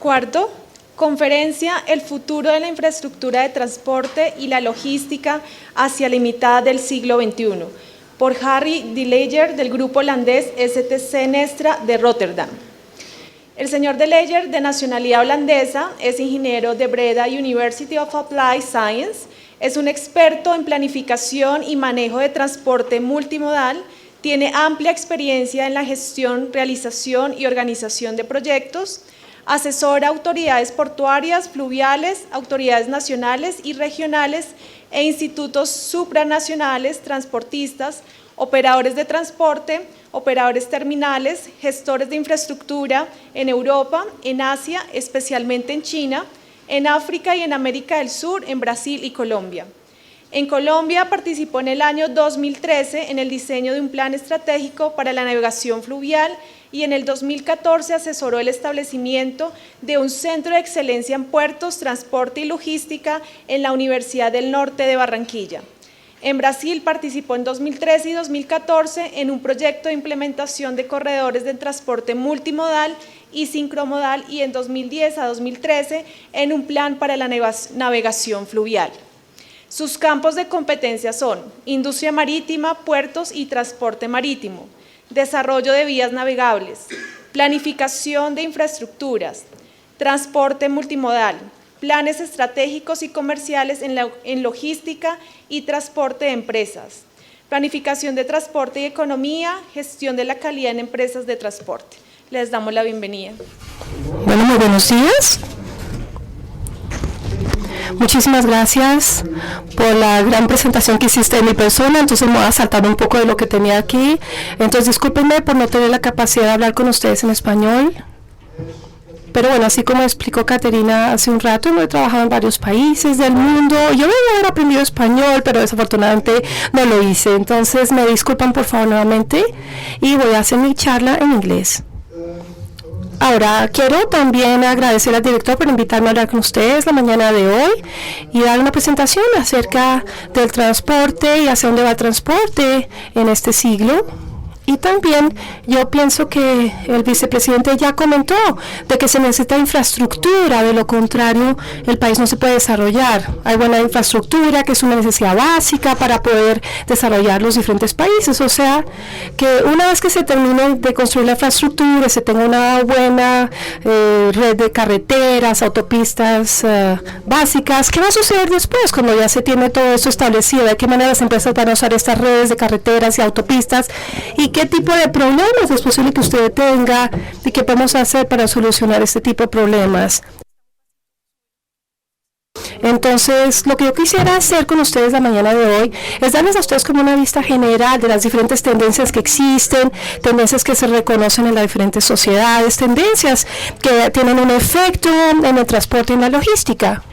Cuarto, conferencia El futuro de la infraestructura de transporte y la logística hacia la mitad del siglo XXI, por Harry de Leyer del grupo holandés STC Nestra de Rotterdam. El señor de Leyer, de nacionalidad holandesa, es ingeniero de Breda University of Applied Science, es un experto en planificación y manejo de transporte multimodal, tiene amplia experiencia en la gestión, realización y organización de proyectos, asesora autoridades portuarias, fluviales, autoridades nacionales y regionales e institutos supranacionales, transportistas, operadores de transporte, operadores terminales, gestores de infraestructura en Europa, en Asia, especialmente en China, en África y en América del Sur, en Brasil y Colombia. En Colombia participó en el año 2013 en el diseño de un plan estratégico para la navegación fluvial y en el 2014 asesoró el establecimiento de un centro de excelencia en puertos, transporte y logística en la Universidad del Norte de Barranquilla. En Brasil participó en 2013 y 2014 en un proyecto de implementación de corredores de transporte multimodal y sincromodal y en 2010 a 2013 en un plan para la navegación fluvial. Sus campos de competencia son industria marítima, puertos y transporte marítimo, desarrollo de vías navegables, planificación de infraestructuras, transporte multimodal, planes estratégicos y comerciales en logística y transporte de empresas, planificación de transporte y economía, gestión de la calidad en empresas de transporte. Les damos la bienvenida. Bueno, muy buenos días. Muchísimas gracias por la gran presentación que hiciste de mi persona. Entonces me voy a saltar un poco de lo que tenía aquí. Entonces discúlpenme por no tener la capacidad de hablar con ustedes en español. Pero bueno, así como explicó Caterina hace un rato, yo he trabajado en varios países del mundo. Yo debo haber aprendido español, pero desafortunadamente no lo hice. Entonces me disculpan por favor nuevamente y voy a hacer mi charla en inglés. Ahora, quiero también agradecer al director por invitarme a hablar con ustedes la mañana de hoy y dar una presentación acerca del transporte y hacia dónde va el transporte en este siglo. Y también yo pienso que el vicepresidente ya comentó de que se necesita infraestructura, de lo contrario el país no se puede desarrollar. Hay buena infraestructura que es una necesidad básica para poder desarrollar los diferentes países, o sea que una vez que se termine de construir la infraestructura, se tenga una buena red de carreteras, autopistas básicas, ¿qué va a suceder después cuando ya se tiene todo esto establecido? ¿De qué manera las empresas van a usar estas redes de carreteras y autopistas? ¿Y qué tipo de problemas es posible que usted tenga y qué podemos hacer para solucionar este tipo de problemas? Entonces, lo que yo quisiera hacer con ustedes la mañana de hoy es darles a ustedes como una vista general de las diferentes tendencias que existen, tendencias que se reconocen en las diferentes sociedades, tendencias que tienen un efecto en el transporte y en la logística.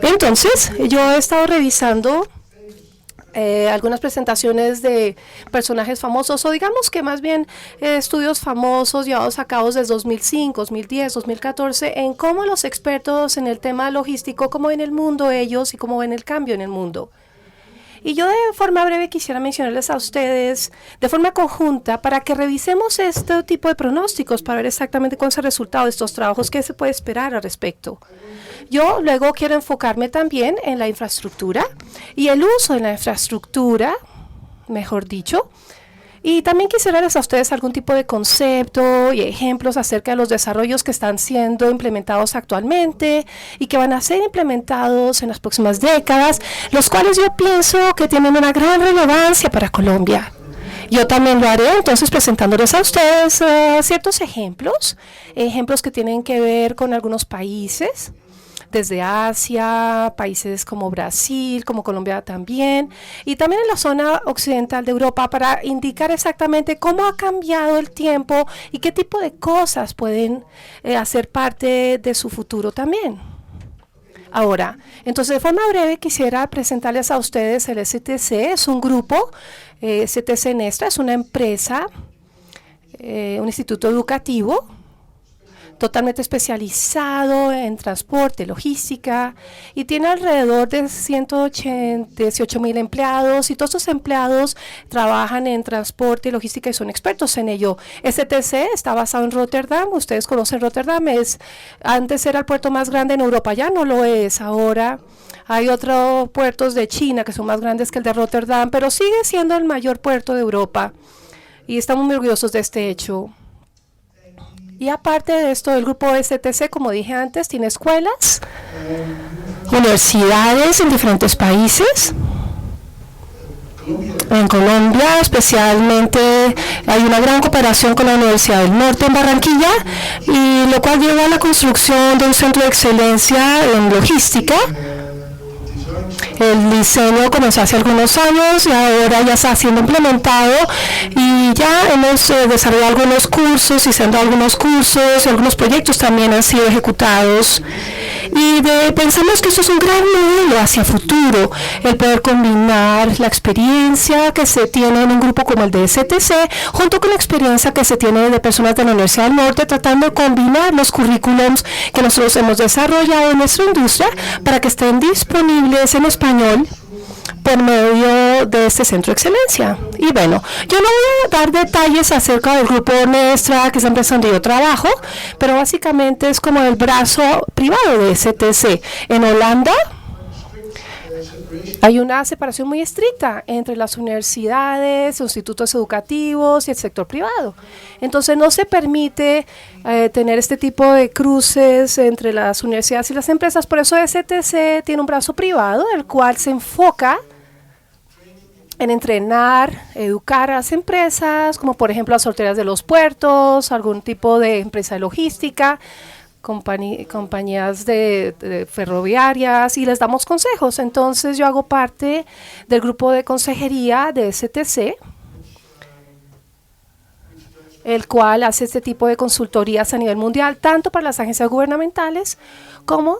Entonces, yo he estado revisando algunas presentaciones de personajes famosos, o digamos que más bien estudios famosos llevados a cabo desde 2005, 2010, 2014, en cómo los expertos en el tema logístico, cómo ven el mundo ellos y cómo ven el cambio en el mundo. Y yo de forma breve quisiera mencionarles a ustedes de forma conjunta para que revisemos este tipo de pronósticos para ver exactamente cuál es el resultado de estos trabajos, qué se puede esperar al respecto. Yo luego quiero enfocarme también en la infraestructura y el uso de la infraestructura, mejor dicho, y también quisiera darles a ustedes algún tipo de concepto y ejemplos acerca de los desarrollos que están siendo implementados actualmente y que van a ser implementados en las próximas décadas, los cuales yo pienso que tienen una gran relevancia para Colombia. Yo también lo haré entonces presentándoles a ustedes ciertos ejemplos que tienen que ver con algunos países, desde Asia, países como Brasil, como Colombia también, y también en la zona occidental de Europa, para indicar exactamente cómo ha cambiado el tiempo y qué tipo de cosas pueden hacer parte de su futuro también. Ahora, entonces de forma breve quisiera presentarles a ustedes el STC. Es un grupo, STC Nestra es una empresa, un instituto educativo totalmente especializado en transporte, logística, y tiene alrededor de 118,000 empleados, y todos estos empleados trabajan en transporte y logística y son expertos en ello. STC está basado en Rotterdam. Ustedes conocen Rotterdam, antes era el puerto más grande en Europa, ya no lo es. Ahora hay otros puertos de China que son más grandes que el de Rotterdam, pero sigue siendo el mayor puerto de Europa, y estamos muy orgullosos de este hecho. Y aparte de esto, el grupo STC, como dije antes, tiene escuelas, universidades en diferentes países. En Colombia, especialmente, hay una gran cooperación con la Universidad del Norte en Barranquilla, y lo cual lleva a la construcción de un centro de excelencia en logística. El diseño comenzó hace algunos años y ahora ya está siendo implementado, y ya hemos desarrollado algunos cursos y haciendo algunos cursos, y algunos proyectos también han sido ejecutados. Y pensamos que esto es un gran modelo hacia futuro, el poder combinar la experiencia que se tiene en un grupo como el de STC junto con la experiencia que se tiene de personas de la Universidad del Norte, tratando de combinar los currículums que nosotros hemos desarrollado en nuestra industria para que estén disponibles en español por medio de este centro de excelencia. Y bueno, yo no voy a dar detalles acerca del grupo Nestra, que es la empresa donde yo trabajo, pero básicamente es como el brazo privado de STC. En Holanda hay una separación muy estricta entre las universidades, los institutos educativos y el sector privado. Entonces no se permite tener este tipo de cruces entre las universidades y las empresas. Por eso STC tiene un brazo privado, el cual se enfoca en entrenar, educar a las empresas, como por ejemplo las sorteras de los puertos, algún tipo de empresa de logística, compañías de ferroviarias, y les damos consejos. Entonces yo hago parte del grupo de consejería de STC, el cual hace este tipo de consultorías a nivel mundial, tanto para las agencias gubernamentales como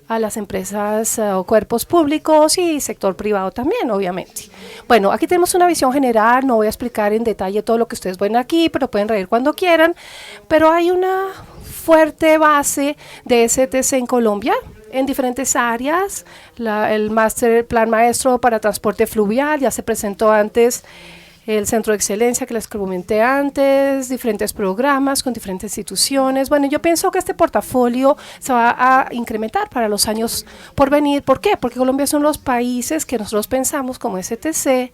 a las empresas o cuerpos públicos y sector privado también, obviamente. Bueno, aquí tenemos una visión general, no voy a explicar en detalle todo lo que ustedes ven aquí, pero pueden reír cuando quieran, pero hay una fuerte base de STC en Colombia, en diferentes áreas. El plan maestro para transporte fluvial ya se presentó antes, el centro de excelencia que les comenté antes, diferentes programas con diferentes instituciones. Bueno, yo pienso que este portafolio se va a incrementar para los años por venir. ¿Por qué? Porque Colombia es uno de los países que nosotros pensamos como STC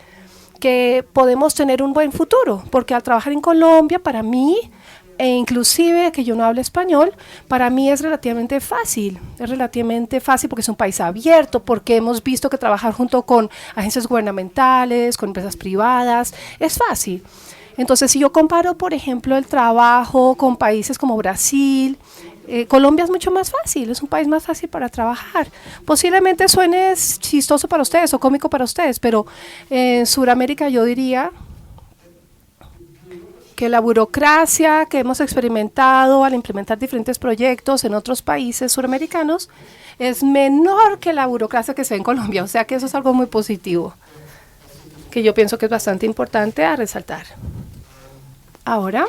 que podemos tener un buen futuro, porque al trabajar en Colombia, para mí, e inclusive que yo no hablo español, para mí es relativamente fácil porque es un país abierto, porque hemos visto que trabajar junto con agencias gubernamentales, con empresas privadas, es fácil. Entonces, si yo comparo, por ejemplo, el trabajo con países como Brasil, Colombia es mucho más fácil, es un país más fácil para trabajar. Posiblemente suene chistoso para ustedes o cómico para ustedes, pero en Sudamérica yo diría que la burocracia que hemos experimentado al implementar diferentes proyectos en otros países suramericanos es menor que la burocracia que se ve en Colombia. O sea que eso es algo muy positivo, que yo pienso que es bastante importante a resaltar. Ahora,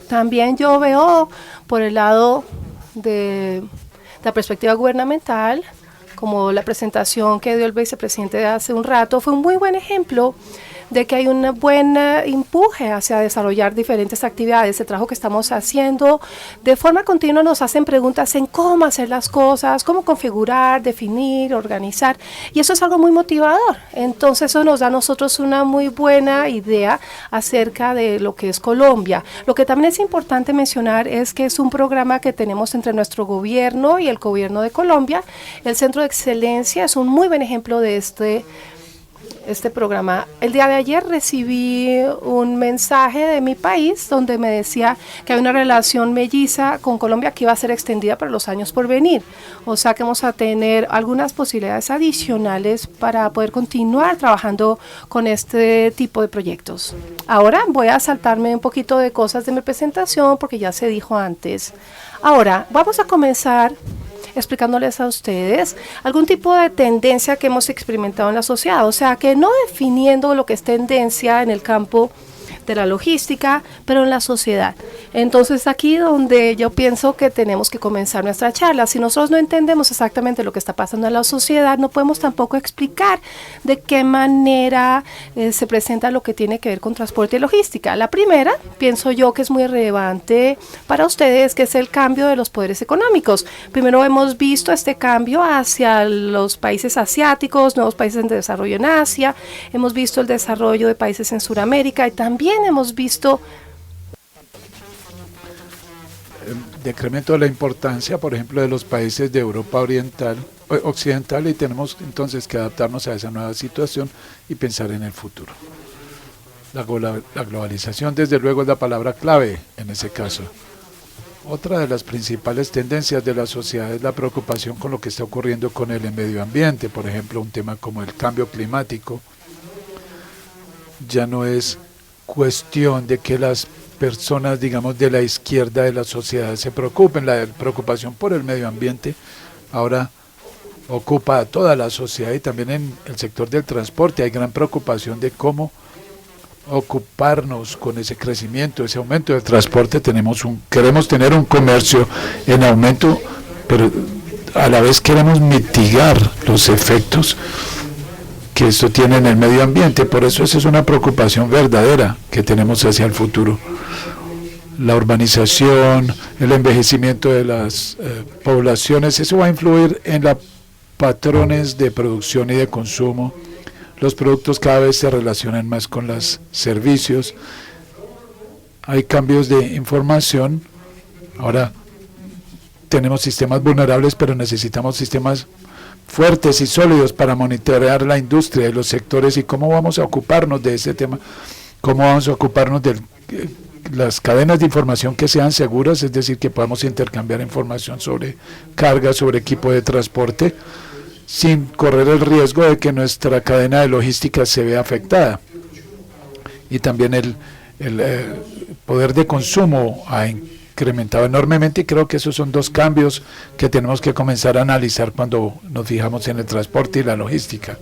también yo veo por el lado de la perspectiva gubernamental, como la presentación que dio el vicepresidente hace un rato, fue un muy buen ejemplo de que hay un buen empuje hacia desarrollar diferentes actividades. El trabajo que estamos haciendo de forma continua nos hacen preguntas en cómo hacer las cosas, cómo configurar, definir, organizar, y eso es algo muy motivador. Entonces eso nos da a nosotros una muy buena idea acerca de lo que es Colombia. Lo que también es importante mencionar es que es un programa que tenemos entre nuestro gobierno y el gobierno de Colombia. El Centro de Excelencia es un muy buen ejemplo de este este programa. El día de ayer recibí un mensaje de mi país donde me decía que hay una relación melliza con Colombia que iba a ser extendida para los años por venir. O sea que vamos a tener algunas posibilidades adicionales para poder continuar trabajando con este tipo de proyectos. Ahora voy a saltarme un poquito de cosas de mi presentación porque ya se dijo antes. Ahora vamos a comenzar explicándoles a ustedes algún tipo de tendencia que hemos experimentado en la sociedad, o sea, que no definiendo lo que es tendencia en el campo de la logística, pero en la sociedad. Entonces aquí donde yo pienso que tenemos que comenzar nuestra charla. Si nosotros no entendemos exactamente lo que está pasando en la sociedad, no podemos tampoco explicar de qué manera se presenta lo que tiene que ver con transporte y logística. La primera, pienso yo que es muy relevante para ustedes, que es el cambio de los poderes económicos. Primero hemos visto este cambio hacia los países asiáticos, nuevos países en desarrollo en Asia, hemos visto el desarrollo de países en Sudamérica y también hemos visto el decremento de la importancia, por ejemplo, de los países de Europa occidental, y tenemos entonces que adaptarnos a esa nueva situación y pensar en el futuro. La globalización, desde luego, es la palabra clave en ese caso. Otra de las principales tendencias de la sociedad es la preocupación con lo que está ocurriendo con el medio ambiente, por ejemplo, un tema como el cambio climático. Ya no es cuestión de que las personas, digamos, de la izquierda de la sociedad se preocupen. La preocupación por el medio ambiente ahora ocupa a toda la sociedad, y también en el sector del transporte hay gran preocupación de cómo ocuparnos con ese crecimiento, ese aumento del transporte. Queremos tener un comercio en aumento, pero a la vez queremos mitigar los efectos que esto tiene en el medio ambiente. Por eso esa es una preocupación verdadera que tenemos hacia el futuro. La urbanización, el envejecimiento de las poblaciones, eso va a influir en los patrones de producción y de consumo. Los productos cada vez se relacionan más con los servicios. Hay cambios de información. Ahora tenemos sistemas vulnerables, pero necesitamos sistemas fuertes y sólidos para monitorear la industria y los sectores. ¿Y cómo vamos a ocuparnos de ese tema? ¿Cómo vamos a ocuparnos de las cadenas de información que sean seguras? Es decir, que podamos intercambiar información sobre carga, sobre equipo de transporte, sin correr el riesgo de que nuestra cadena de logística se vea afectada. Y también el poder de consumo ha incrementado enormemente, y creo que esos son dos cambios que tenemos que comenzar a analizar cuando nos fijamos en el transporte y la logística.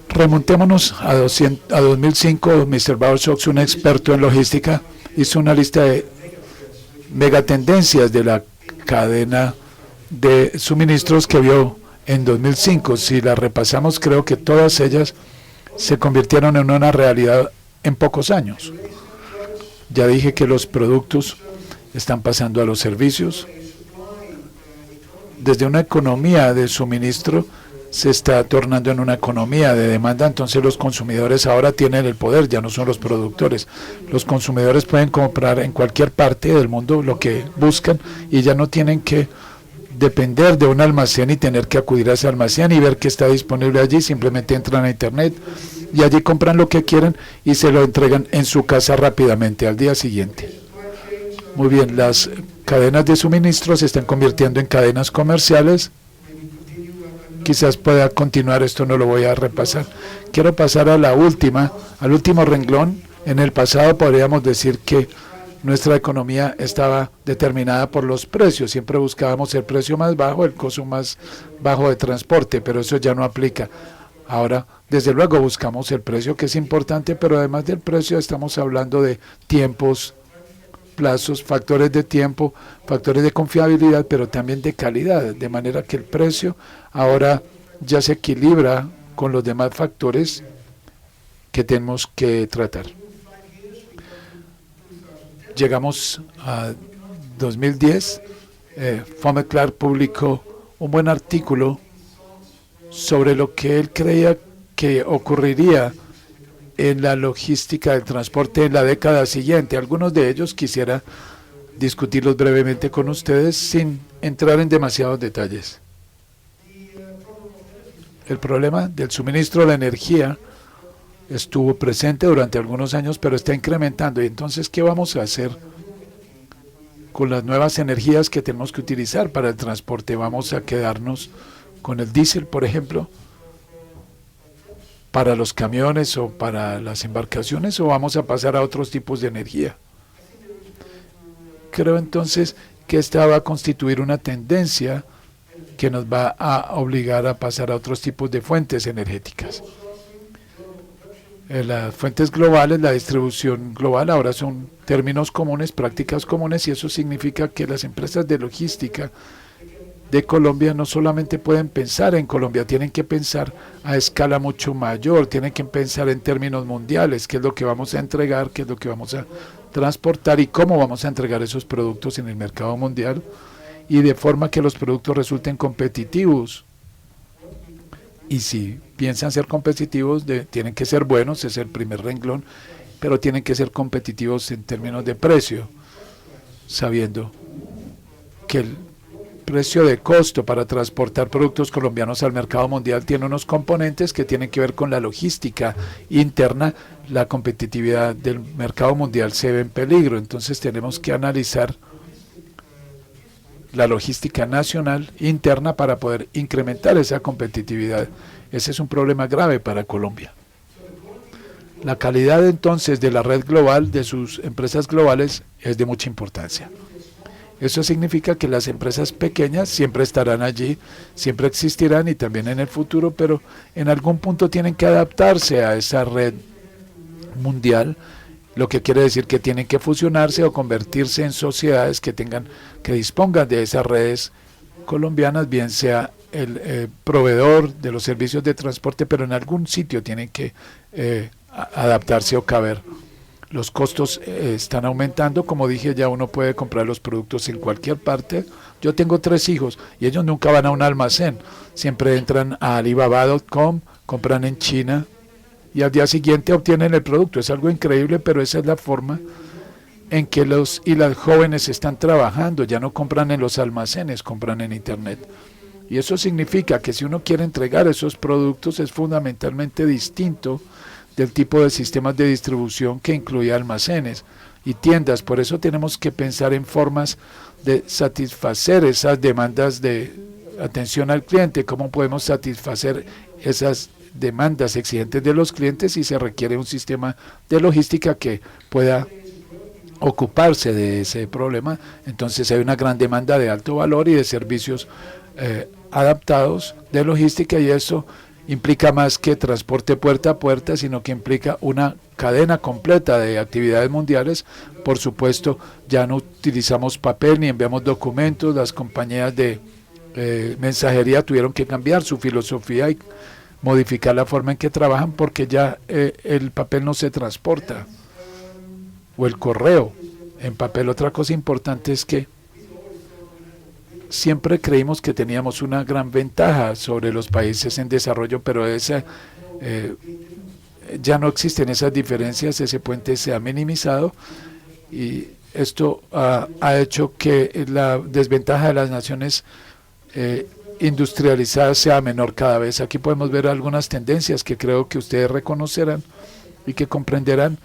Remontémonos a 2005. Mr. Bowersox, un experto en logística, hizo una lista de megatendencias de la cadena de suministros que vio en 2005. Si las repasamos, creo que todas ellas se convirtieron en una realidad en pocos años. Ya dije que los productos están pasando a los servicios. Desde una economía de suministro se está tornando en una economía de demanda. Entonces los consumidores ahora tienen el poder, ya no son los productores. Los consumidores pueden comprar en cualquier parte del mundo lo que buscan, y ya no tienen que depender de un almacén y tener que acudir a ese almacén y ver que está disponible allí. Simplemente entran a internet y allí compran lo que quieren y se lo entregan en su casa rápidamente al día siguiente. Muy bien, las cadenas de suministro se están convirtiendo en cadenas comerciales. Quizás pueda continuar, esto no lo voy a repasar. Quiero pasar a al último renglón. En el pasado podríamos decir que nuestra economía estaba determinada por los precios. Siempre buscábamos el precio más bajo, el costo más bajo de transporte, pero eso ya no aplica. Ahora, desde luego, buscamos el precio, que es importante, pero además del precio estamos hablando de tiempos, plazos, factores de tiempo, factores de confiabilidad, pero también de calidad, de manera que el precio ahora ya se equilibra con los demás factores que tenemos que tratar. Llegamos a 2010, Fome Clark publicó un buen artículo sobre lo que él creía que ocurriría en la logística del transporte en la década siguiente. Algunos de ellos quisiera discutirlos brevemente con ustedes sin entrar en demasiados detalles. el problema del suministro de la energía estuvo presente durante algunos años, pero está incrementando. Y entonces, ¿qué vamos a hacer con las nuevas energías que tenemos que utilizar para el transporte? ¿Vamos a quedarnos con el diésel, por ejemplo, para los camiones o para las embarcaciones, o vamos a pasar a otros tipos de energía? Creo entonces que esta va a constituir una tendencia que nos va a obligar a pasar a otros tipos de fuentes energéticas. Las fuentes globales, la distribución global, ahora son términos comunes, prácticas comunes, y eso significa que las empresas de logística de Colombia no solamente pueden pensar en Colombia, tienen que pensar a escala mucho mayor, tienen que pensar en términos mundiales, qué es lo que vamos a entregar, qué es lo que vamos a transportar y cómo vamos a entregar esos productos en el mercado mundial, y de forma que los productos resulten competitivos. Y si piensan ser competitivos, tienen que ser buenos, es el primer renglón, pero tienen que ser competitivos en términos de precio, sabiendo que el precio de costo para transportar productos colombianos al mercado mundial tiene unos componentes que tienen que ver con la logística interna. La competitividad del mercado mundial se ve en peligro, entonces tenemos que analizar la logística nacional interna para poder incrementar esa competitividad. Ese es un problema grave para Colombia. La calidad entonces de la red global, de sus empresas globales, es de mucha importancia. Eso significa que las empresas pequeñas siempre estarán allí, siempre existirán y también en el futuro, pero en algún punto tienen que adaptarse a esa red mundial, lo que quiere decir que tienen que fusionarse o convertirse en sociedades que dispongan de esas redes colombianas, bien sea el proveedor de los servicios de transporte, pero en algún sitio tienen que adaptarse o caber. Los costos están aumentando, como dije, ya uno puede comprar los productos en cualquier parte. Yo tengo 3 hijos y ellos nunca van a un almacén, siempre entran a Alibaba.com, compran en China y al día siguiente obtienen el producto. Es algo increíble, pero esa es la forma en que los y las jóvenes están trabajando. Ya no compran en los almacenes, compran en internet. Y eso significa que si uno quiere entregar esos productos es fundamentalmente distinto del tipo de sistemas de distribución que incluye almacenes y tiendas. Por eso tenemos que pensar en formas de satisfacer esas demandas de atención al cliente, cómo podemos satisfacer esas demandas exigentes de los clientes, y se requiere un sistema de logística que pueda ocuparse de ese problema. Entonces hay una gran demanda de alto valor y de servicios adaptados de logística, y eso implica más que transporte puerta a puerta, sino que implica una cadena completa de actividades mundiales. Por supuesto, ya no utilizamos papel ni enviamos documentos. Las compañías de mensajería tuvieron que cambiar su filosofía y modificar la forma en que trabajan, porque ya el papel no se transporta, o el correo en papel. Otra cosa importante es que siempre creímos que teníamos una gran ventaja sobre los países en desarrollo, pero ya no existen esas diferencias, ese puente se ha minimizado, y esto ha hecho que la desventaja de las naciones industrializadas sea menor cada vez. Aquí podemos ver algunas tendencias que creo que ustedes reconocerán y que comprenderán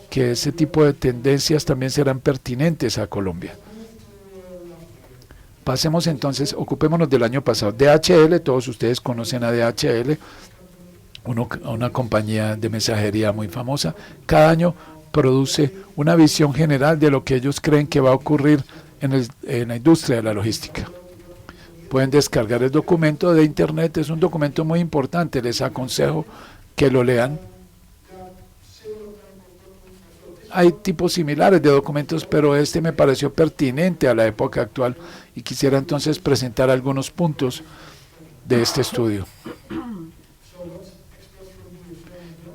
que ese tipo de tendencias también serán pertinentes a Colombia. Pasemos entonces, ocupémonos del año pasado. DHL, todos ustedes conocen a DHL, una compañía de mensajería muy famosa. Cada año produce una visión general de lo que ellos creen que va a ocurrir en la industria de la logística. Pueden descargar el documento de internet, es un documento muy importante, les aconsejo que lo lean. Hay tipos similares de documentos, pero este me pareció pertinente a la época actual y quisiera entonces presentar algunos puntos de este estudio.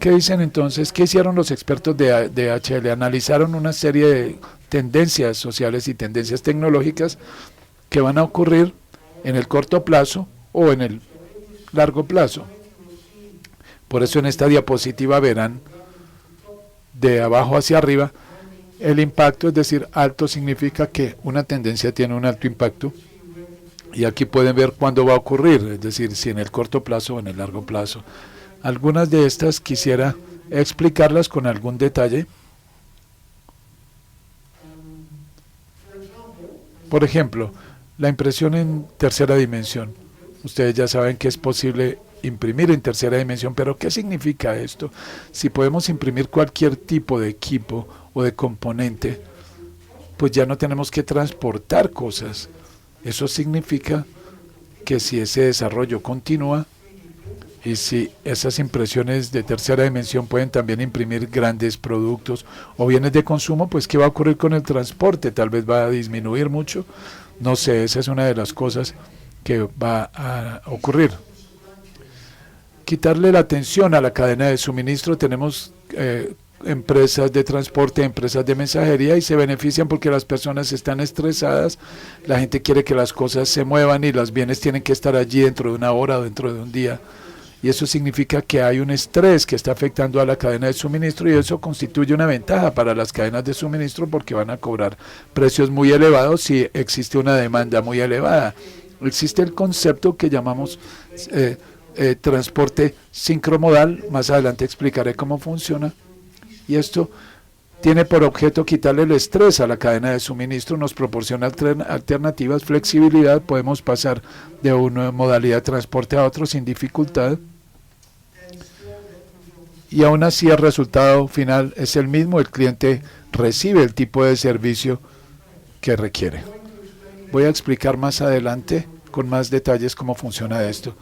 ¿Qué dicen entonces? ¿Qué hicieron los expertos de DHL? Analizaron una serie de tendencias sociales y tendencias tecnológicas que van a ocurrir en el corto plazo o en el largo plazo. Por eso en esta diapositiva verán de abajo hacia arriba el impacto, es decir, alto significa que una tendencia tiene un alto impacto. Y aquí pueden ver cuándo va a ocurrir, es decir, si en el corto plazo o en el largo plazo. Algunas de estas quisiera explicarlas con algún detalle. Por ejemplo, la impresión en tercera dimensión. Ustedes ya saben que es posible imprimir en tercera dimensión, pero ¿qué significa esto? Si podemos imprimir cualquier tipo de equipo o de componente, pues ya no tenemos que transportar cosas. Eso significa que si ese desarrollo continúa y si esas impresiones de tercera dimensión pueden también imprimir grandes productos o bienes de consumo, pues ¿qué va a ocurrir con el transporte? Tal vez va a disminuir mucho. No sé, esa es una de las cosas que va a ocurrir. Quitarle la atención a la cadena de suministro. Tenemos empresas de transporte, empresas de mensajería, y se benefician porque las personas están estresadas, la gente quiere que las cosas se muevan y los bienes tienen que estar allí dentro de una hora o dentro de un día, y eso significa que hay un estrés que está afectando a la cadena de suministro, y eso constituye una ventaja para las cadenas de suministro porque van a cobrar precios muy elevados si existe una demanda muy elevada. Existe el concepto que llamamos transporte sincromodal, más adelante explicaré cómo funciona. Y esto tiene por objeto quitarle el estrés a la cadena de suministro, nos proporciona alternativas, flexibilidad, podemos pasar de una modalidad de transporte a otro sin dificultad. Y aún así el resultado final es el mismo, el cliente recibe el tipo de servicio que requiere. Voy a explicar más adelante con más detalles cómo funciona esto.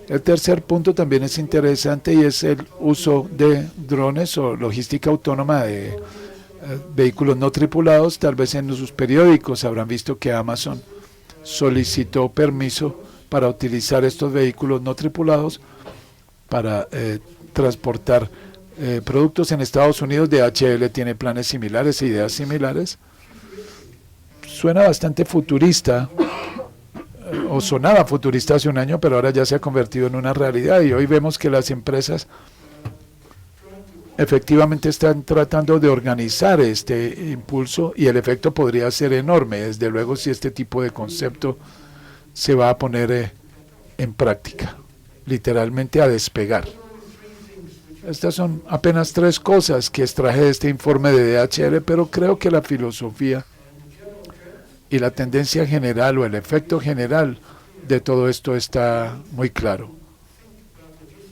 El tercer punto también es interesante y es el uso de drones o logística autónoma de vehículos no tripulados. Tal vez en sus periódicos habrán visto que Amazon solicitó permiso para utilizar estos vehículos no tripulados para transportar productos en Estados Unidos. DHL tiene planes similares, ideas similares. Suena bastante futurista, o sonaba futurista hace un año, pero ahora ya se ha convertido en una realidad, y hoy vemos que las empresas efectivamente están tratando de organizar este impulso, y el efecto podría ser enorme, desde luego, si este tipo de concepto se va a poner en práctica, literalmente a despegar. Estas son apenas 3 cosas que extraje de este informe de DHL, pero creo que la filosofía y la tendencia general o el efecto general de todo esto está muy claro.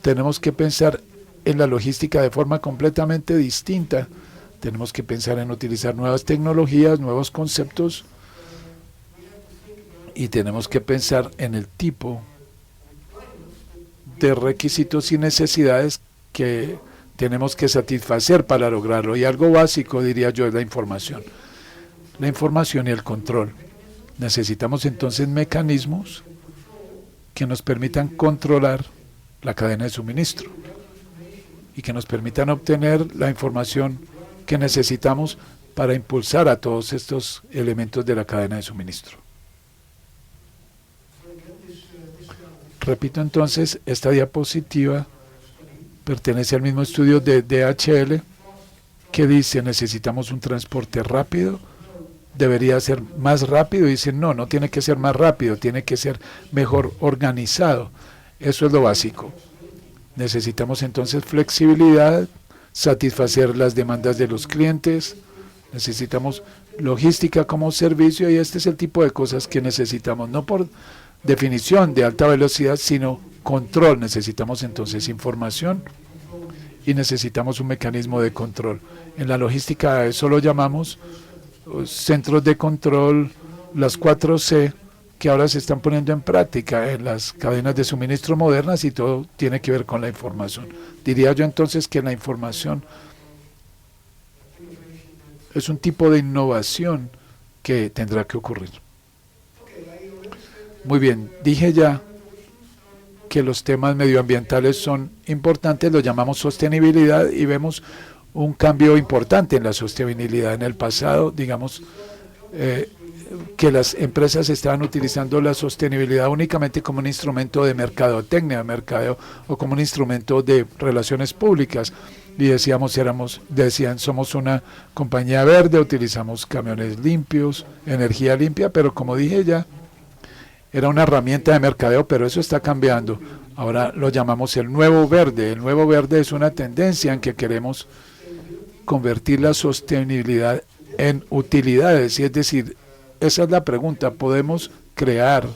Tenemos que pensar en la logística de forma completamente distinta. Tenemos que pensar en utilizar nuevas tecnologías, nuevos conceptos, y tenemos que pensar en el tipo de requisitos y necesidades que tenemos que satisfacer para lograrlo. Y algo básico, diría yo, es la información. La información y el control. Necesitamos entonces mecanismos que nos permitan controlar la cadena de suministro y que nos permitan obtener la información que necesitamos para impulsar a todos estos elementos de la cadena de suministro. Repito entonces, esta diapositiva pertenece al mismo estudio de DHL que dice: necesitamos un transporte rápido, debería ser más rápido, y dicen no, no tiene que ser más rápido, tiene que ser mejor organizado. Eso es lo básico. Necesitamos entonces flexibilidad, satisfacer las demandas de los clientes, necesitamos logística como servicio, y este es el tipo de cosas que necesitamos, no por definición de alta velocidad, sino control. Necesitamos entonces información y necesitamos un mecanismo de control. En la logística a eso lo llamamos centros de control, las 4C, que ahora se están poniendo en práctica en las cadenas de suministro modernas, y todo tiene que ver con la información. Diría yo entonces que la información es un tipo de innovación que tendrá que ocurrir. Muy bien, dije ya que los temas medioambientales son importantes, lo llamamos sostenibilidad, y vemos un cambio importante en la sostenibilidad. En el pasado, digamos, que las empresas estaban utilizando la sostenibilidad únicamente como un instrumento de mercadotecnia, de mercadeo, o como un instrumento de relaciones públicas, y decían, somos una compañía verde, utilizamos camiones limpios, energía limpia, pero como dije ya, era una herramienta de mercadeo, pero eso está cambiando. Ahora lo llamamos el nuevo verde. El nuevo verde es una tendencia en que queremos convertir la sostenibilidad en utilidades. Y es decir, esa es la pregunta, ¿podemos crear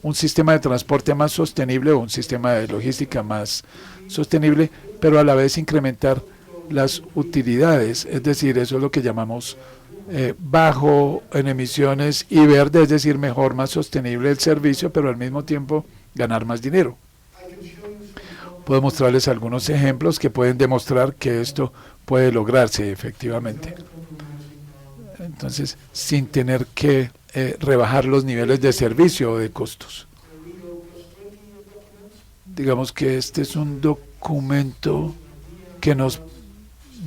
un sistema de transporte más sostenible o un sistema de logística más sostenible, pero a la vez incrementar las utilidades? Es decir, eso es lo que llamamos bajo en emisiones y verde, es decir, mejor, más sostenible el servicio, pero al mismo tiempo ganar más dinero. Puedo mostrarles algunos ejemplos que pueden demostrar que esto puede lograrse efectivamente. Entonces, sin tener que rebajar los niveles de servicio o de costos. Digamos que este es un documento que nos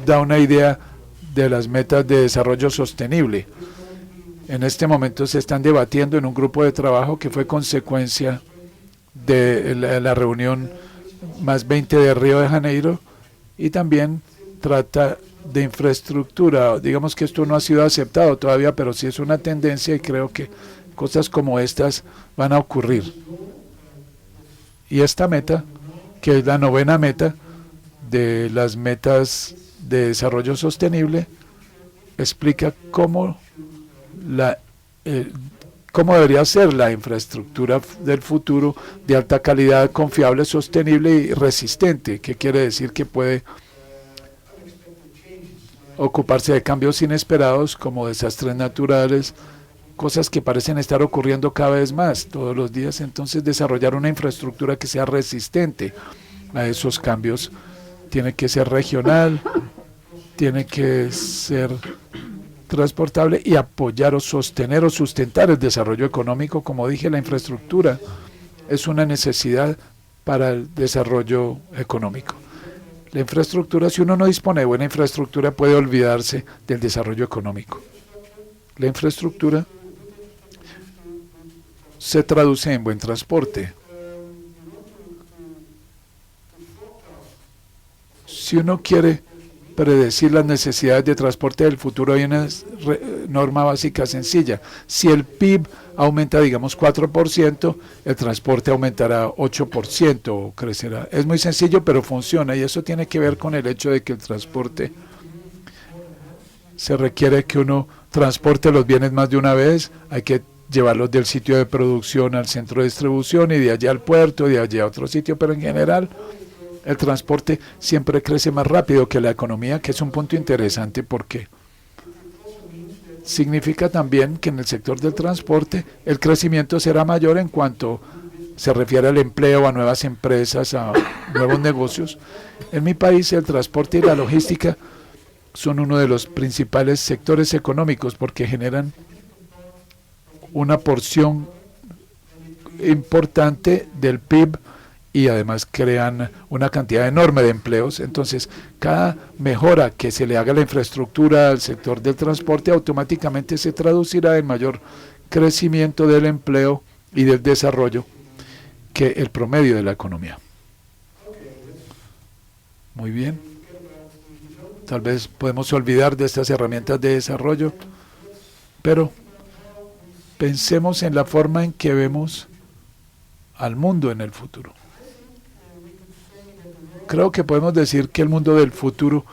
da una idea de las metas de desarrollo sostenible. En este momento se están debatiendo en un grupo de trabajo que fue consecuencia de la reunión más 20 de Río de Janeiro, y también trata de infraestructura. Digamos que esto no ha sido aceptado todavía, pero sí es una tendencia y creo que cosas como estas van a ocurrir. Y esta meta, que es la 9ª meta de las metas de desarrollo sostenible, explica cómo debería ser la infraestructura del futuro de alta calidad, confiable, sostenible y resistente, que quiere decir que puede ocuparse de cambios inesperados como desastres naturales, cosas que parecen estar ocurriendo cada vez más todos los días. Entonces, desarrollar una infraestructura que sea resistente a esos cambios tiene que ser regional, tiene que ser transportable y apoyar o sostener o sustentar el desarrollo económico. Como dije, la infraestructura es una necesidad para el desarrollo económico. La infraestructura, si uno no dispone de buena infraestructura, puede olvidarse del desarrollo económico. La infraestructura se traduce en buen transporte. Si uno quiere predecir las necesidades de transporte del futuro, hay una norma básica sencilla. Si el PIB aumenta, digamos, 4%, el transporte aumentará 8% o crecerá. Es muy sencillo, pero funciona, y eso tiene que ver con el hecho de que el transporte se requiere que uno transporte los bienes más de una vez. Hay que llevarlos del sitio de producción al centro de distribución y de allá al puerto, de allá a otro sitio, pero en general el transporte siempre crece más rápido que la economía, que es un punto interesante porque significa también que en el sector del transporte el crecimiento será mayor en cuanto se refiere al empleo, a nuevas empresas, a nuevos negocios. En mi país el transporte y la logística son uno de los principales sectores económicos porque generan una porción importante del PIB y además crean una cantidad enorme de empleos. Entonces, cada mejora que se le haga a la infraestructura al sector del transporte automáticamente se traducirá en mayor crecimiento del empleo y del desarrollo que el promedio de la economía. Muy bien. Tal vez podemos olvidar de estas herramientas de desarrollo, pero pensemos en la forma en que vemos al mundo en el futuro. Creo que podemos decir que el mundo del futuro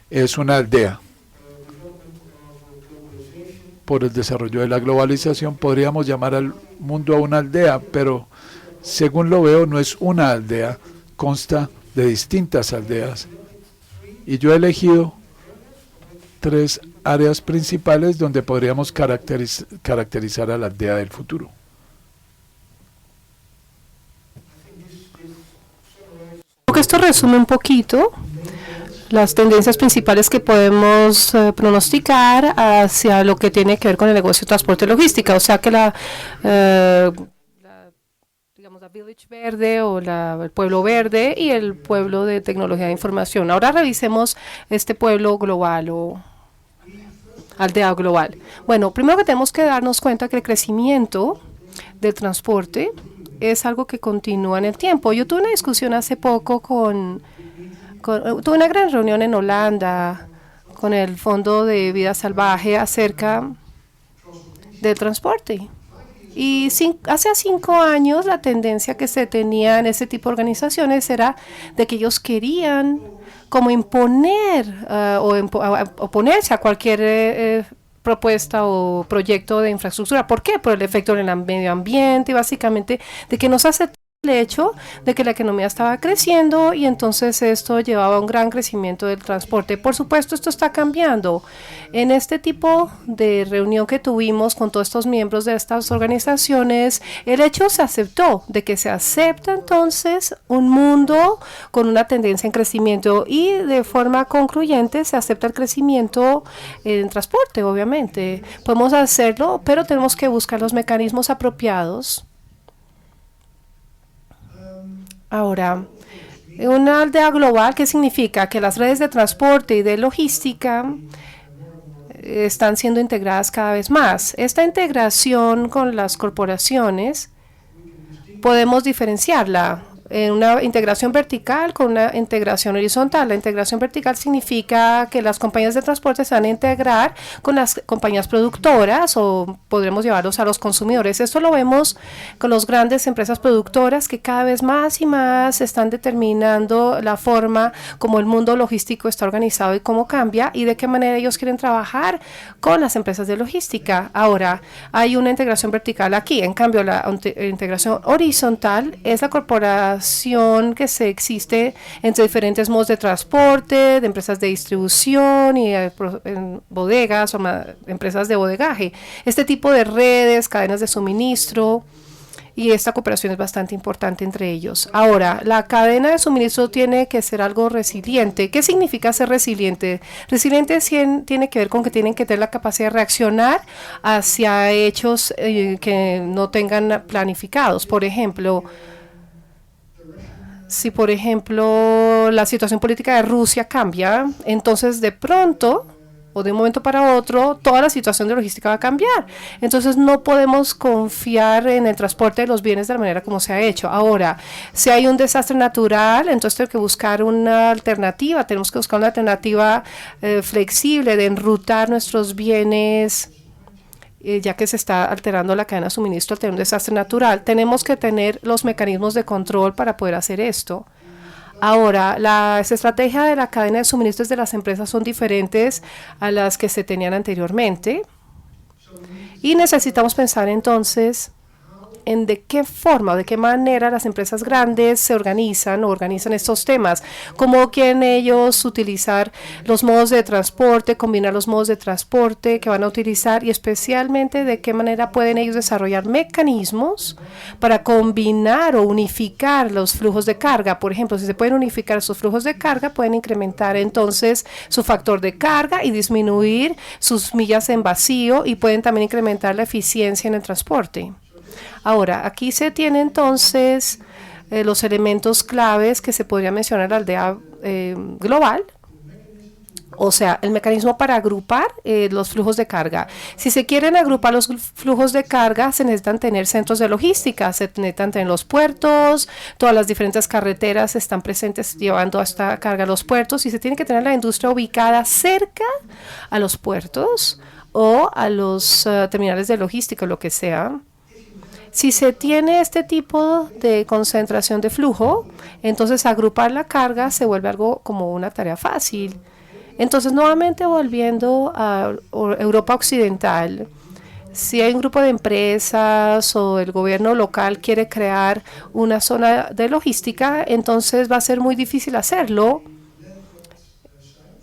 es una aldea. Por el desarrollo de la globalización podríamos llamar al mundo a una aldea, pero según lo veo no es una aldea, consta de distintas aldeas. Y yo he elegido 3 áreas principales donde podríamos caracterizar a la aldea del futuro. Creo que esto resume un poquito las tendencias principales que podemos pronosticar hacia lo que tiene que ver con el negocio de transporte y logística. O sea que digamos, la Village Verde o el pueblo verde y el pueblo de tecnología de información. Ahora revisemos este pueblo global o aldea global. Bueno, primero que tenemos que darnos cuenta que el crecimiento del transporte es algo que continúa en el tiempo. Yo tuve una discusión hace poco tuve una gran reunión en Holanda con el Fondo de Vida Salvaje acerca del transporte. Y hace 5 años la tendencia que se tenía en ese tipo de organizaciones era de que ellos querían como imponer oponerse a cualquier propuesta o proyecto de infraestructura. ¿Por qué? Por el efecto en el medio ambiente y básicamente de que nos hace el hecho de que la economía estaba creciendo y entonces esto llevaba a un gran crecimiento del transporte. Por supuesto, esto está cambiando. En este tipo de reunión que tuvimos con todos estos miembros de estas organizaciones, el hecho se aceptó, de que se acepta entonces un mundo con una tendencia en crecimiento y de forma concluyente se acepta el crecimiento en transporte, obviamente. Podemos hacerlo, pero tenemos que buscar los mecanismos apropiados. Ahora, una aldea global, ¿qué significa? Que las redes de transporte y de logística están siendo integradas cada vez más. Esta integración con las corporaciones podemos diferenciarla en una integración vertical con una integración horizontal. La integración vertical significa que las compañías de transporte se van a integrar con las compañías productoras o podremos llevarlos a los consumidores. Esto lo vemos con las grandes empresas productoras que cada vez más y más están determinando la forma como el mundo logístico está organizado y cómo cambia y de qué manera ellos quieren trabajar con las empresas de logística. Ahora, hay una integración vertical aquí. En cambio, la integración horizontal es la corporación que se existe entre diferentes modos de transporte, de empresas de distribución y en bodegas o empresas de bodegaje. Este tipo de redes, cadenas de suministro y esta cooperación es bastante importante entre ellos. Ahora, la cadena de suministro tiene que ser algo resiliente. ¿Qué significa ser resiliente? Resiliente tiene que ver con que tienen que tener la capacidad de reaccionar hacia hechos que no tengan planificados. Por ejemplo, si por ejemplo la situación política de Rusia cambia, entonces de pronto o de un momento para otro toda la situación de logística va a cambiar. Entonces no podemos confiar en el transporte de los bienes de la manera como se ha hecho. Ahora, si hay un desastre natural, entonces tenemos que buscar una alternativa, tenemos que buscar una alternativa flexible de enrutar nuestros bienes ya que se está alterando la cadena de suministro al tener un desastre natural. Tenemos que tener los mecanismos de control para poder hacer esto. Ahora, las estrategias de la cadena de suministros de las empresas son diferentes a las que se tenían anteriormente. Y necesitamos pensar entonces en de qué forma o de qué manera las empresas grandes se organizan o organizan estos temas, cómo quieren ellos utilizar los modos de transporte, combinar los modos de transporte que van a utilizar y especialmente de qué manera pueden ellos desarrollar mecanismos para combinar o unificar los flujos de carga. Por ejemplo, si se pueden unificar esos flujos de carga, pueden incrementar entonces su factor de carga y disminuir sus millas en vacío y pueden también incrementar la eficiencia en el transporte. Ahora, aquí se tiene entonces los elementos claves que se podría mencionar en la aldea global, o sea, el mecanismo para agrupar los flujos de carga. Si se quieren agrupar los flujos de carga, se necesitan tener centros de logística, se necesitan tener los puertos, todas las diferentes carreteras están presentes llevando esta carga a los puertos y se tiene que tener la industria ubicada cerca a los puertos o a los terminales de logística, lo que sea. Si se tiene este tipo de concentración de flujo, entonces agrupar la carga se vuelve algo como una tarea fácil. Entonces, nuevamente volviendo a Europa Occidental, si hay un grupo de empresas o el gobierno local quiere crear una zona de logística, entonces va a ser muy difícil hacerlo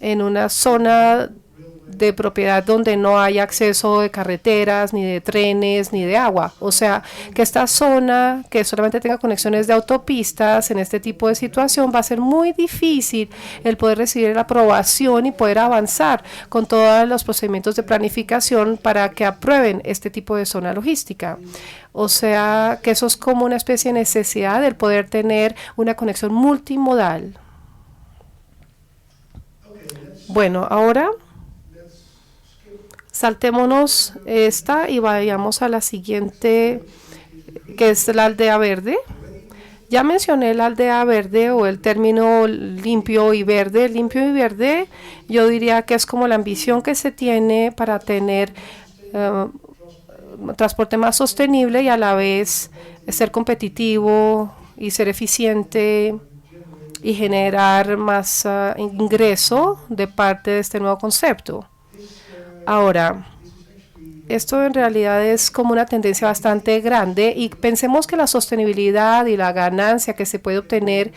en una zona de propiedad donde no hay acceso de carreteras, ni de trenes, ni de agua. O sea, que esta zona que solamente tenga conexiones de autopistas en este tipo de situación va a ser muy difícil el poder recibir la aprobación y poder avanzar con todos los procedimientos de planificación para que aprueben este tipo de zona logística. O sea, que eso es como una especie de necesidad del poder tener una conexión multimodal. Bueno, ahora saltémonos esta y vayamos a la siguiente, que es la aldea verde. Ya mencioné la aldea verde o el término limpio y verde. Limpio y verde yo diría que es como la ambición que se tiene para tener transporte más sostenible y a la vez ser competitivo y ser eficiente y generar más ingreso de parte de este nuevo concepto. Ahora, esto en realidad es como una tendencia bastante grande y pensemos que la sostenibilidad y la ganancia que se puede obtener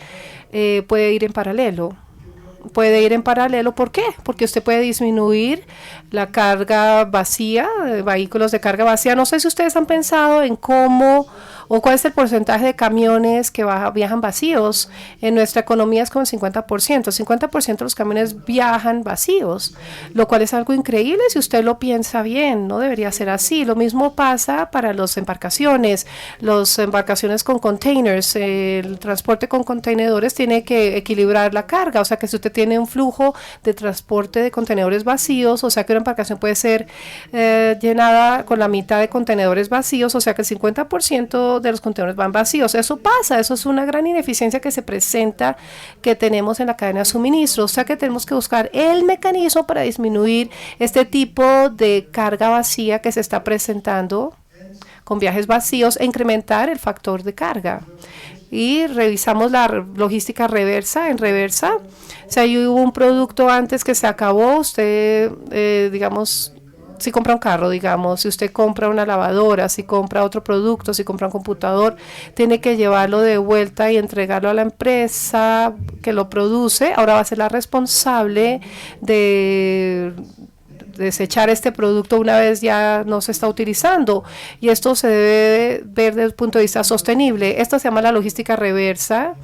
puede ir en paralelo. Puede ir en paralelo, ¿por qué? Porque usted puede disminuir la carga vacía, vehículos de carga vacía. No sé si ustedes han pensado en cómo o cuál es el porcentaje de camiones que viajan vacíos. En nuestra economía es como el 50%. 50% de los camiones viajan vacíos, lo cual es algo increíble si usted lo piensa bien. No debería ser así. Lo mismo pasa para las embarcaciones con containers. El transporte con contenedores tiene que equilibrar la carga. O sea que si usted tiene un flujo de transporte de contenedores vacíos, o sea que una embarcación puede ser llenada con la mitad de contenedores vacíos, o sea que el 50% de los contenedores van vacíos. Eso pasa, eso es una gran ineficiencia que se presenta, que tenemos en la cadena de suministro. O sea que tenemos que buscar el mecanismo para disminuir este tipo de carga vacía que se está presentando con viajes vacíos e incrementar el factor de carga. Y revisamos la logística reversa. En reversa, si ahí hubo un producto antes que se acabó, usted, digamos, si compra un carro, digamos, si usted compra una lavadora, si compra otro producto, si compra un computador, tiene que llevarlo de vuelta y entregarlo a la empresa que lo produce. Ahora va a ser la responsable de desechar este producto una vez ya no se está utilizando, y esto se debe ver desde el punto de vista sostenible. Esto se llama la logística reversa,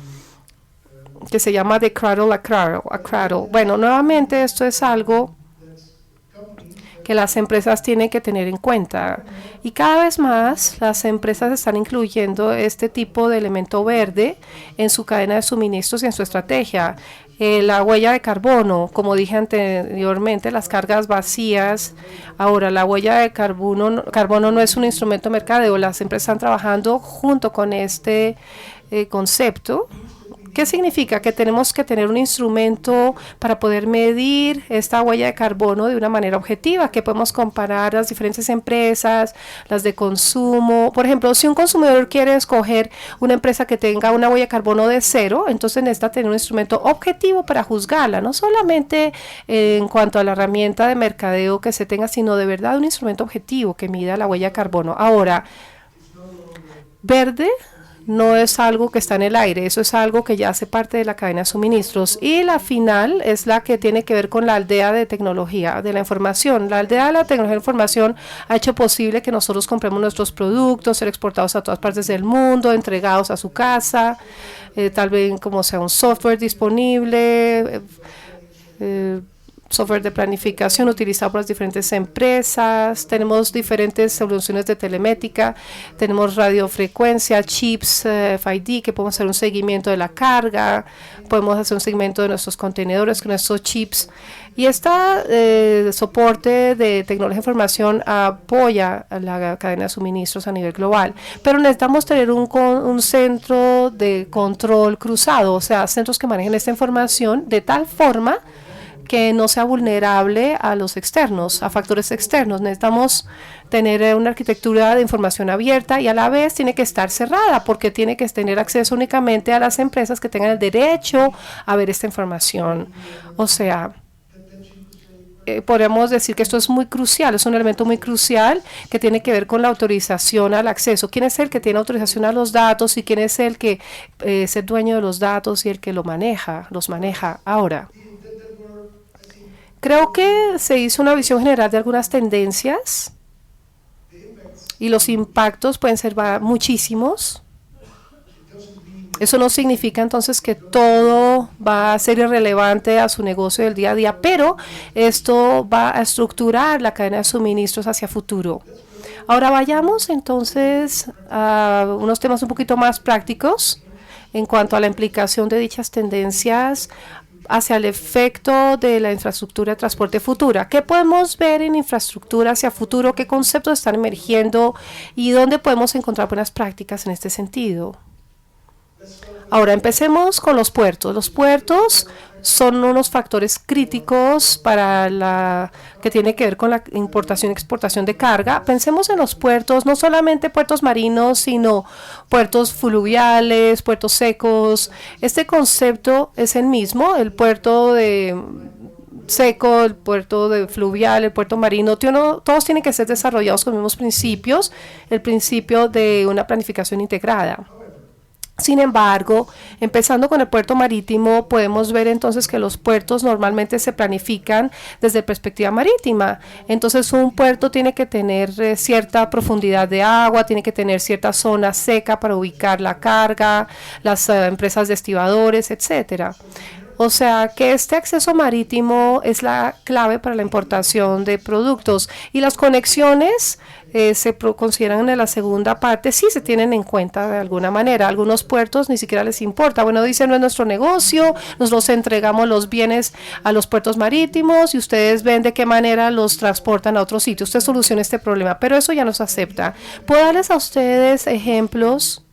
que se llama de cradle a cradle. Bueno, nuevamente esto es algo que las empresas tienen que tener en cuenta, y cada vez más las empresas están incluyendo este tipo de elemento verde en su cadena de suministros y en su estrategia. La huella de carbono, como dije anteriormente, las cargas vacías. Ahora, la huella de carbono no es un instrumento de mercadeo. Las empresas están trabajando junto con este concepto. ¿Qué significa? Que tenemos que tener un instrumento para poder medir esta huella de carbono de una manera objetiva, que podemos comparar las diferentes empresas, las de consumo. Por ejemplo, si un consumidor quiere escoger una empresa que tenga una huella de carbono de 0, entonces necesita tener un instrumento objetivo para juzgarla, no solamente en cuanto a la herramienta de mercadeo que se tenga, sino de verdad un instrumento objetivo que mida la huella de carbono. Ahora, verde no es algo que está en el aire, eso es algo que ya hace parte de la cadena de suministros. Y la final es la que tiene que ver con la aldea de tecnología de la información. La aldea de la tecnología de la información ha hecho posible que nosotros compremos nuestros productos, ser exportados a todas partes del mundo, entregados a su casa, tal vez como sea un software disponible, software de planificación utilizado por las diferentes empresas. Tenemos diferentes soluciones de telemétrica, tenemos radiofrecuencia, chips, FID, que podemos hacer un seguimiento de la carga, podemos hacer un seguimiento de nuestros contenedores con nuestros chips. Y este soporte de tecnología de información apoya a la cadena de suministros a nivel global. Pero necesitamos tener un centro de control cruzado, o sea, centros que manejen esta información de tal forma que no sea vulnerable a los externos, a factores externos. Necesitamos tener una arquitectura de información abierta y a la vez tiene que estar cerrada, porque tiene que tener acceso únicamente a las empresas que tengan el derecho a ver esta información. O sea, podemos decir que esto es muy crucial, es un elemento muy crucial que tiene que ver con la autorización al acceso. ¿Quién es el que tiene autorización a los datos y quién es el que es el dueño de los datos y el que los maneja? Ahora, creo que se hizo una visión general de algunas tendencias y los impactos pueden ser muchísimos. Eso no significa entonces que todo va a ser irrelevante a su negocio del día a día, pero esto va a estructurar la cadena de suministros hacia futuro. Ahora vayamos entonces a unos temas un poquito más prácticos en cuanto a la implicación de dichas tendencias hacia el efecto de la infraestructura de transporte futura. ¿Qué podemos ver en infraestructura hacia futuro? ¿Qué conceptos están emergiendo? ¿Y dónde podemos encontrar buenas prácticas en este sentido? Ahora empecemos con los puertos. Los puertos son unos factores críticos para la que tiene que ver con la importación y exportación de carga. Pensemos en los puertos, no solamente puertos marinos, sino puertos fluviales, puertos secos. Este concepto es el mismo, el puerto de seco, el puerto de fluvial, el puerto marino, todos tienen que ser desarrollados con los mismos principios, el principio de una planificación integrada. Sin embargo, empezando con el puerto marítimo, podemos ver entonces que los puertos normalmente se planifican desde perspectiva marítima. Entonces, un puerto tiene que tener cierta profundidad de agua, tiene que tener cierta zona seca para ubicar la carga, las empresas de estibadores, etcétera. O sea que este acceso marítimo es la clave para la importación de productos, y las conexiones se consideran en la segunda parte, sí se tienen en cuenta de alguna manera. Algunos puertos ni siquiera les importa. Bueno, dicen, no es nuestro negocio, nosotros entregamos los bienes a los puertos marítimos y ustedes ven de qué manera los transportan a otro sitio. Usted soluciona este problema, pero eso ya no se acepta. ¿Puedo darles a ustedes ejemplos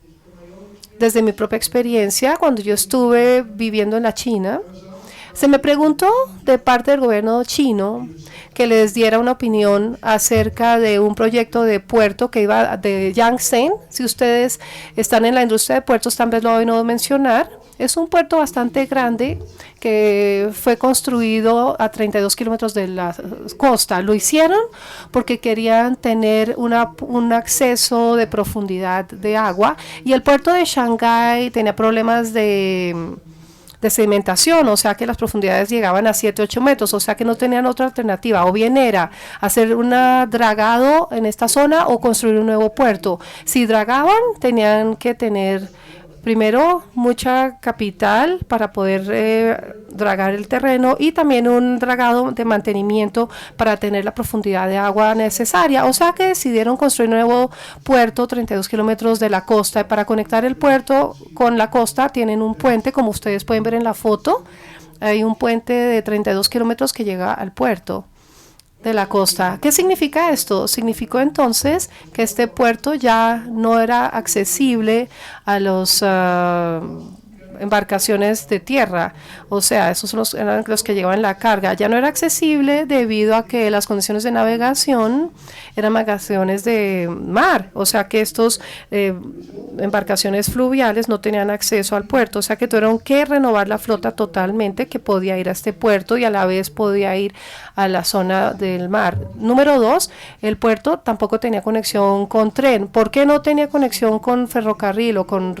desde mi propia experiencia? Cuando yo estuve viviendo en la China, se me preguntó de parte del gobierno chino que les diera una opinión acerca de un proyecto de puerto que iba de Yangtze. Si ustedes están en la industria de puertos, tal vez lo han oído mencionar. Es un puerto bastante grande que fue construido a 32 kilómetros de la costa. Lo hicieron porque querían tener un acceso de profundidad de agua, y el puerto de Shanghái tenía problemas de sedimentación, o sea que las profundidades llegaban a 7-8 metros, o sea que no tenían otra alternativa, o bien era hacer un dragado en esta zona o construir un nuevo puerto. Si dragaban, tenían que tener primero mucha capital para poder dragar el terreno, y también un dragado de mantenimiento para tener la profundidad de agua necesaria. O sea que decidieron construir un nuevo puerto 32 kilómetros de la costa, y para conectar el puerto con la costa tienen un puente, como ustedes pueden ver en la foto. Hay un puente de 32 kilómetros que llega al puerto de la costa. ¿Qué significa esto? Significó entonces que este puerto ya no era accesible a los embarcaciones de tierra, o sea, esos eran los que llevaban la carga. Ya no era accesible debido a que las condiciones de navegación eran navegaciones de mar, o sea que estos embarcaciones fluviales no tenían acceso al puerto, o sea que tuvieron que renovar la flota totalmente, que podía ir a este puerto y a la vez podía ir a la zona del mar. Número 2, el puerto tampoco tenía conexión con tren. ¿Por qué no tenía conexión con ferrocarril o con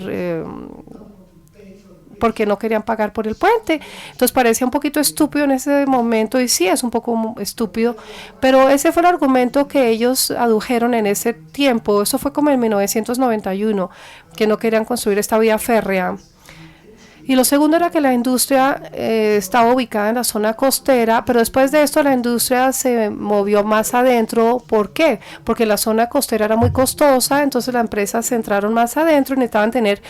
porque no querían pagar por el puente? Entonces parecía un poquito estúpido en ese momento, y sí es un poco estúpido, pero ese fue el argumento que ellos adujeron en ese tiempo. Eso fue como en 1991, que no querían construir esta vía férrea. Y lo segundo era que la industria estaba ubicada en la zona costera, pero después de esto la industria se movió más adentro. ¿Por qué? Porque la zona costera era muy costosa, entonces las empresas se entraron más adentro y necesitaban tener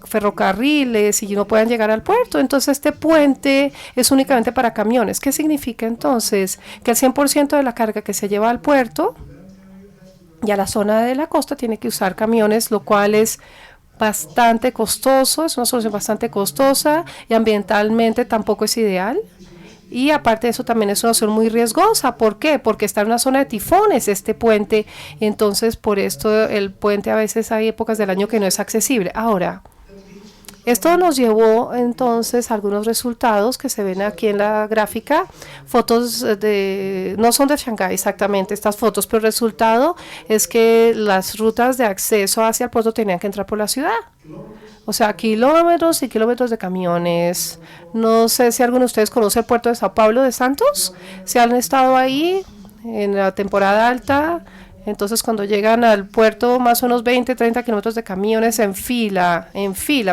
ferrocarriles y no podían llegar al puerto. Entonces este puente es únicamente para camiones. ¿Qué significa entonces? Que el 100% de la carga que se lleva al puerto y a la zona de la costa tiene que usar camiones, lo cual es bastante costoso, es una solución bastante costosa, y ambientalmente tampoco es ideal. Y aparte de eso también es una solución muy riesgosa. ¿Por qué? Porque está en una zona de tifones este puente, y entonces por esto el puente a veces hay épocas del año que no es accesible. Ahora, esto nos llevó entonces a algunos resultados que se ven aquí en la gráfica. Fotos no son de Shanghái exactamente estas fotos, pero el resultado es que las rutas de acceso hacia el puerto tenían que entrar por la ciudad. O sea, kilómetros y kilómetros de camiones. No sé si alguno de ustedes conoce el puerto de Sao Paulo de Santos. Si han estado ahí en la temporada alta, entonces cuando llegan al puerto, más o menos 20-30 kilómetros de camiones en fila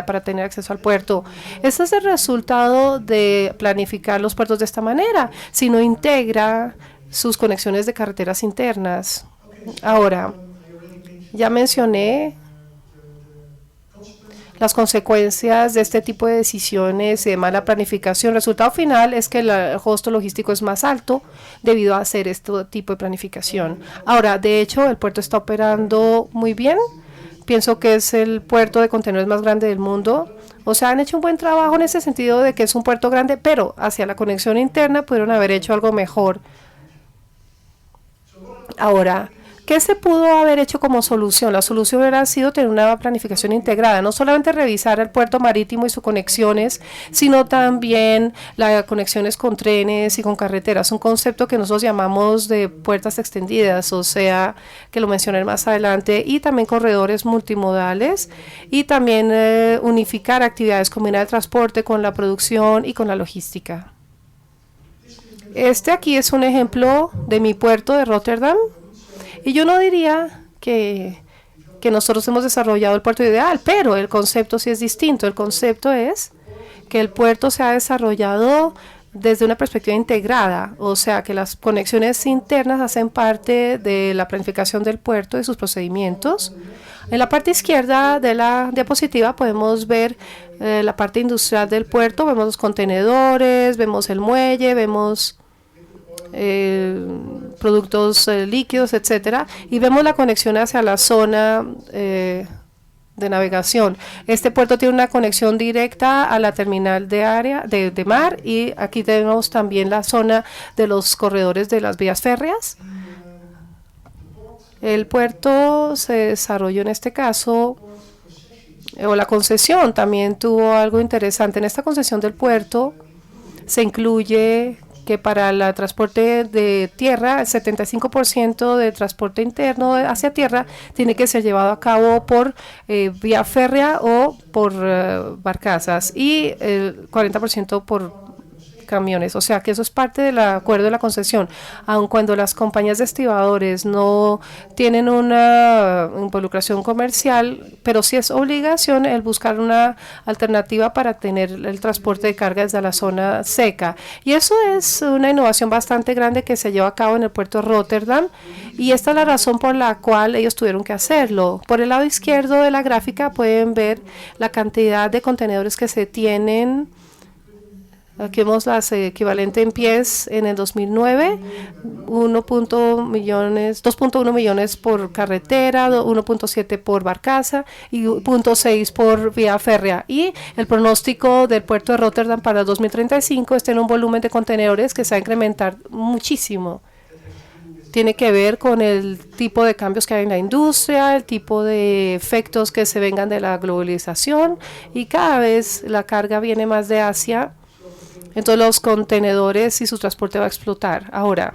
para tener acceso al puerto. Este es el resultado de planificar los puertos de esta manera, si no integra sus conexiones de carreteras internas. Ahora, ya mencioné las consecuencias de este tipo de decisiones y de mala planificación. El resultado final es que el costo logístico es más alto debido a hacer este tipo de planificación. Ahora, de hecho, el puerto está operando muy bien. Pienso que es el puerto de contenedores más grande del mundo. O sea, han hecho un buen trabajo en ese sentido de que es un puerto grande, pero hacia la conexión interna pudieron haber hecho algo mejor. Ahora, ¿qué se pudo haber hecho como solución? La solución hubiera sido tener una planificación integrada, no solamente revisar el puerto marítimo y sus conexiones, sino también las conexiones con trenes y con carreteras, un concepto que nosotros llamamos de puertas extendidas, o sea, que lo mencioné más adelante, y también corredores multimodales, y también unificar actividades, combinar el transporte con la producción y con la logística. Este aquí es un ejemplo de mi puerto de Rotterdam. Y yo no diría que nosotros hemos desarrollado el puerto ideal, pero el concepto sí es distinto. El concepto es que el puerto se ha desarrollado desde una perspectiva integrada, o sea, que las conexiones internas hacen parte de la planificación del puerto y sus procedimientos. En la parte izquierda de la diapositiva podemos ver la parte industrial del puerto, vemos los contenedores, vemos el muelle, vemos productos líquidos, etcétera, y vemos la conexión hacia la zona de navegación. Este puerto tiene una conexión directa a la terminal de mar, y aquí tenemos también la zona de los corredores de las vías férreas. El puerto se desarrolló en este caso, o la concesión también tuvo algo interesante. En esta concesión del puerto se incluye que para el transporte de tierra, el 75% del transporte interno hacia tierra tiene que ser llevado a cabo por vía férrea o por barcazas, y el 40% por camiones, o sea que eso es parte del acuerdo de la concesión, aun cuando las compañías de estibadores no tienen una involucración comercial, pero sí es obligación el buscar una alternativa para tener el transporte de carga desde la zona seca, y eso es una innovación bastante grande que se lleva a cabo en el puerto de Rotterdam, y esta es la razón por la cual ellos tuvieron que hacerlo. Por el lado izquierdo de la gráfica pueden ver la cantidad de contenedores que se tienen. Aquí vemos las equivalente en pies en el 2009, 2.1 millones por carretera, 1.7 por barcaza y 0.6 por vía férrea. Y el pronóstico del puerto de Rotterdam para el 2035 es tener un volumen de contenedores que se va a incrementar muchísimo. Tiene que ver con el tipo de cambios que hay en la industria, el tipo de efectos que se vengan de la globalización, y cada vez la carga viene más de Asia. Entonces los contenedores y su transporte va a explotar. Ahora,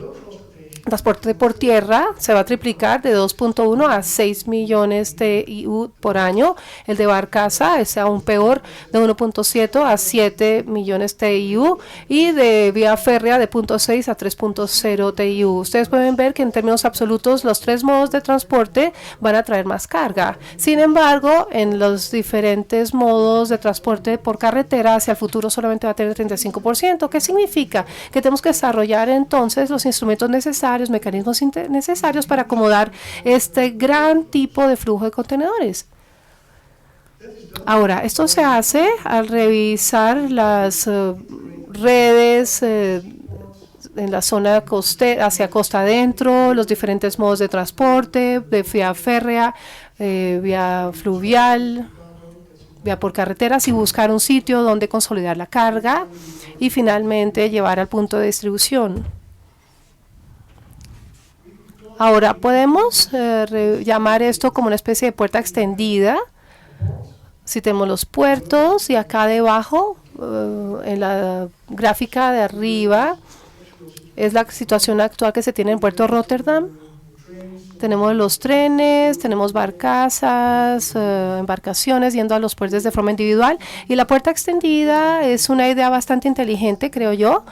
transporte por tierra se va a triplicar de 2.1 a 6 millones TIU por año. El de barcaza es aún peor, de 1.7 a 7 millones TIU, y de vía férrea de 0.6 a 3.0 TIU. Ustedes pueden ver que en términos absolutos los tres modos de transporte van a traer más carga. Sin embargo, en los diferentes modos de transporte por carretera hacia el futuro solamente va a tener 35%. ¿Qué significa? Que tenemos que desarrollar entonces los instrumentos necesarios, mecanismos necesarios para acomodar este gran tipo de flujo de contenedores. Ahora, esto se hace al revisar las redes en la zona hacia costa adentro, los diferentes modos de transporte, de vía férrea, vía fluvial, vía por carreteras, y buscar un sitio donde consolidar la carga y finalmente llevar al punto de distribución. Ahora podemos llamar esto como una especie de puerta extendida. Si tenemos los puertos, y acá debajo, en la gráfica de arriba, es la situación actual que se tiene en Puerto Rotterdam. Tenemos los trenes, tenemos barcazas, embarcaciones yendo a los puertos de forma individual, y la puerta extendida es una idea bastante inteligente, creo yo,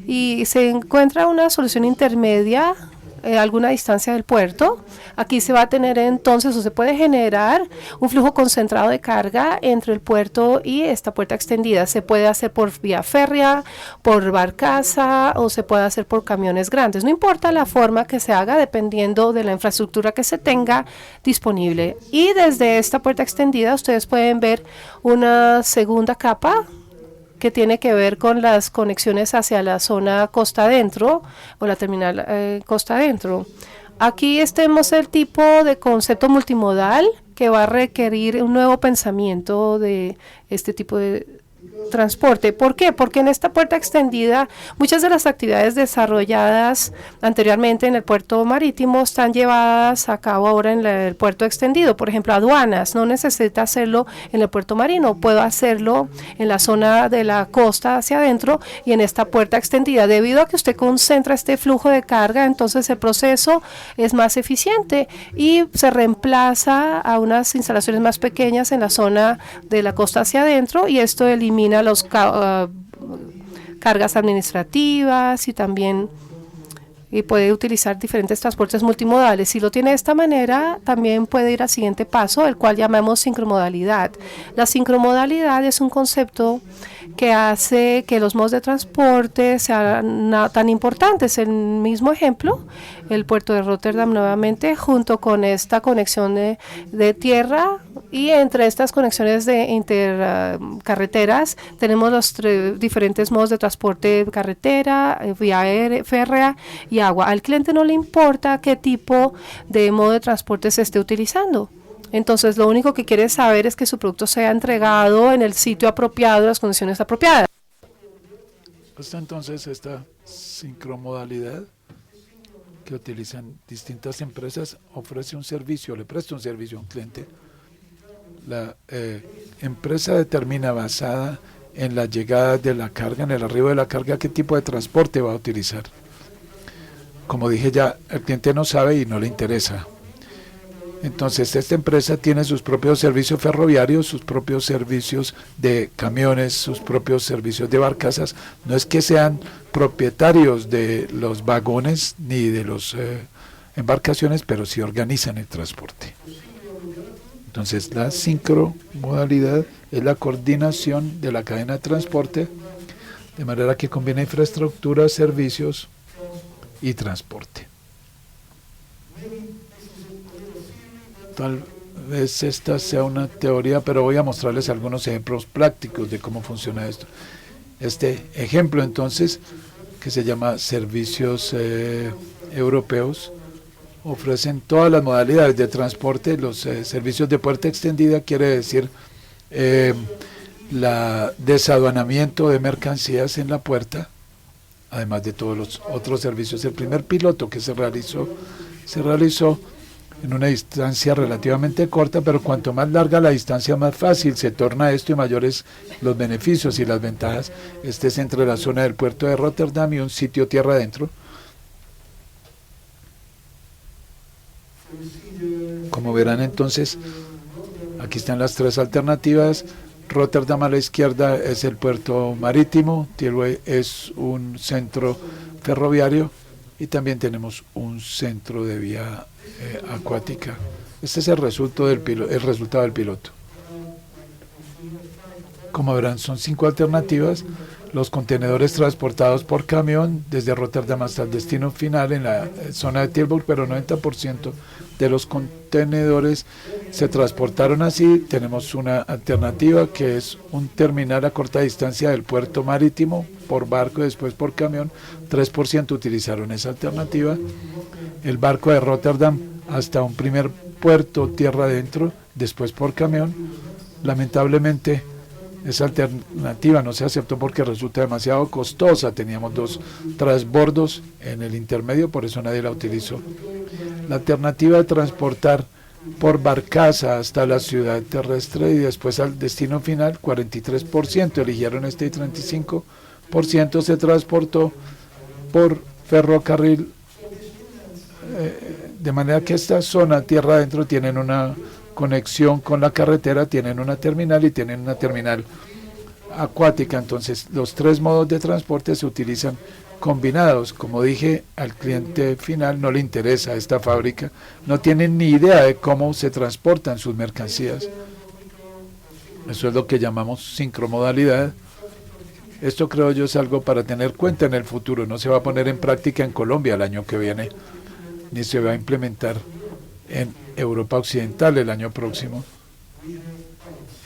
y se encuentra una solución intermedia a alguna distancia del puerto. Aquí se va a tener entonces, o se puede generar un flujo concentrado de carga entre el puerto y esta puerta extendida. Se puede hacer por vía férrea, por barcaza, o se puede hacer por camiones grandes. No importa la forma que se haga, dependiendo de la infraestructura que se tenga disponible. Y desde esta puerta extendida ustedes pueden ver una segunda capa que tiene que ver con las conexiones hacia la zona costa adentro, o la terminal costa adentro. Aquí tenemos el tipo de concepto multimodal, que va a requerir un nuevo pensamiento de este tipo de transporte. ¿Por qué? Porque en esta puerta extendida muchas de las actividades desarrolladas anteriormente en el puerto marítimo están llevadas a cabo ahora en el puerto extendido. Por ejemplo, aduanas, no necesita hacerlo en el puerto marino, puedo hacerlo en la zona de la costa hacia adentro y en esta puerta extendida. Debido a que usted concentra este flujo de carga, entonces el proceso es más eficiente y se reemplaza a unas instalaciones más pequeñas en la zona de la costa hacia adentro, y esto elimina los cargas administrativas y también puede utilizar diferentes transportes multimodales. Si lo tiene de esta manera, también puede ir al siguiente paso, el cual llamamos sincromodalidad. La sincromodalidad es un concepto que hace que los modos de transporte sean tan importantes. El mismo ejemplo, el puerto de Rotterdam nuevamente, junto con esta conexión de tierra, y entre estas conexiones de intercarreteras tenemos los diferentes modos de transporte: carretera, vía férrea y agua. Al cliente no le importa qué tipo de modo de transporte se esté utilizando. Entonces, lo único que quiere saber es que su producto sea entregado en el sitio apropiado, en las condiciones apropiadas. Entonces, esta sincromodalidad que utilizan distintas empresas ofrece un servicio, le presta un servicio a un cliente. La empresa determina, basada en la llegada de la carga, en el arribo de la carga, qué tipo de transporte va a utilizar. Como dije ya, el cliente no sabe y no le interesa. Entonces, esta empresa tiene sus propios servicios ferroviarios, sus propios servicios de camiones, sus propios servicios de barcazas. No es que sean propietarios de los vagones ni de las embarcaciones, pero sí organizan el transporte. Entonces, la sincromodalidad es la coordinación de la cadena de transporte, de manera que combina infraestructura, servicios y transporte. Tal vez esta sea una teoría, pero voy a mostrarles algunos ejemplos prácticos de cómo funciona esto. Este ejemplo, entonces, que se llama servicios europeos, ofrecen todas las modalidades de transporte. Los servicios de puerta extendida quiere decir la desaduanamiento de mercancías en la puerta, además de todos los otros servicios. El primer piloto que se realizó en una distancia relativamente corta, pero cuanto más larga la distancia, más fácil se torna esto y mayores los beneficios y las ventajas. Este es entre la zona del puerto de Rotterdam y un sitio tierra adentro. Como verán, entonces, aquí están las tres alternativas. Rotterdam a la izquierda es el puerto marítimo, Tilbury es un centro ferroviario y también tenemos un centro de vía acuática. Este es el resultado del piloto. Como verán, son 5 alternativas. Los contenedores transportados por camión desde Rotterdam hasta el destino final en la zona de Tilburg, pero 90% de los contenedores se transportaron así. Tenemos una alternativa que es un terminal a corta distancia del puerto marítimo por barco y después por camión. 3% utilizaron esa alternativa. El barco de Rotterdam hasta un primer puerto tierra adentro, después por camión. Lamentablemente, esa alternativa no se aceptó porque resulta demasiado costosa. Teníamos 2 transbordos en el intermedio, por eso nadie la utilizó. La alternativa de transportar por barcaza hasta la ciudad terrestre y después al destino final, 43% eligieron este y 35% se transportó por ferrocarril, de manera que esta zona tierra adentro tienen una conexión con la carretera, tienen una terminal y tienen una terminal acuática. Entonces los 3 modos de transporte se utilizan combinados. Como dije, al cliente final no le interesa esta fábrica, no tienen ni idea de cómo se transportan sus mercancías. Eso es lo que llamamos sincromodalidad. Esto, creo yo, es algo para tener cuenta en el futuro. No se va a poner en práctica en Colombia el año que viene, ni se va a implementar en Europa Occidental el año próximo.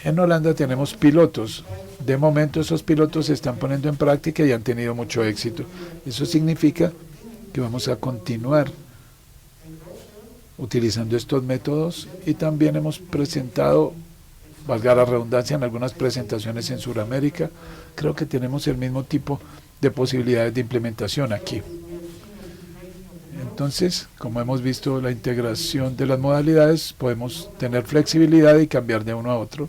En Holanda tenemos pilotos. De momento esos pilotos se están poniendo en práctica y han tenido mucho éxito. Eso significa que vamos a continuar utilizando estos métodos, y también hemos presentado, valga la redundancia, en algunas presentaciones en Sudamérica. Creo que tenemos el mismo tipo de posibilidades de implementación aquí. Entonces, como hemos visto la integración de las modalidades, podemos tener flexibilidad y cambiar de uno a otro.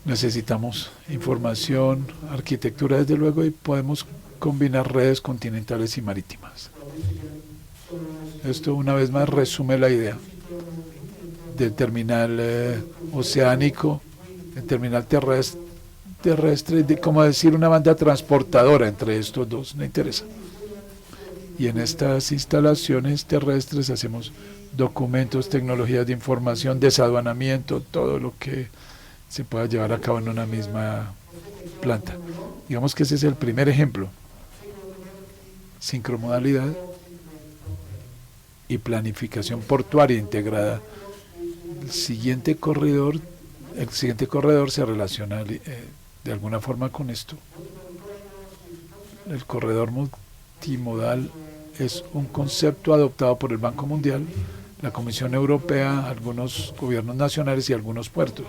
Necesitamos información, arquitectura desde luego, y podemos combinar redes continentales y marítimas. Esto una vez más resume la idea del terminal oceánico, el terminal terrestre, de, como decir, una banda transportadora entre estos dos, me interesa. Y en estas instalaciones terrestres hacemos documentos, tecnologías de información, desaduanamiento, todo lo que se pueda llevar a cabo en una misma planta. Digamos que ese es el primer ejemplo. Sincromodalidad y planificación portuaria integrada. El siguiente corredor se relaciona de alguna forma con esto. El corredor multimodal es un concepto adoptado por el Banco Mundial, la Comisión Europea, algunos gobiernos nacionales y algunos puertos.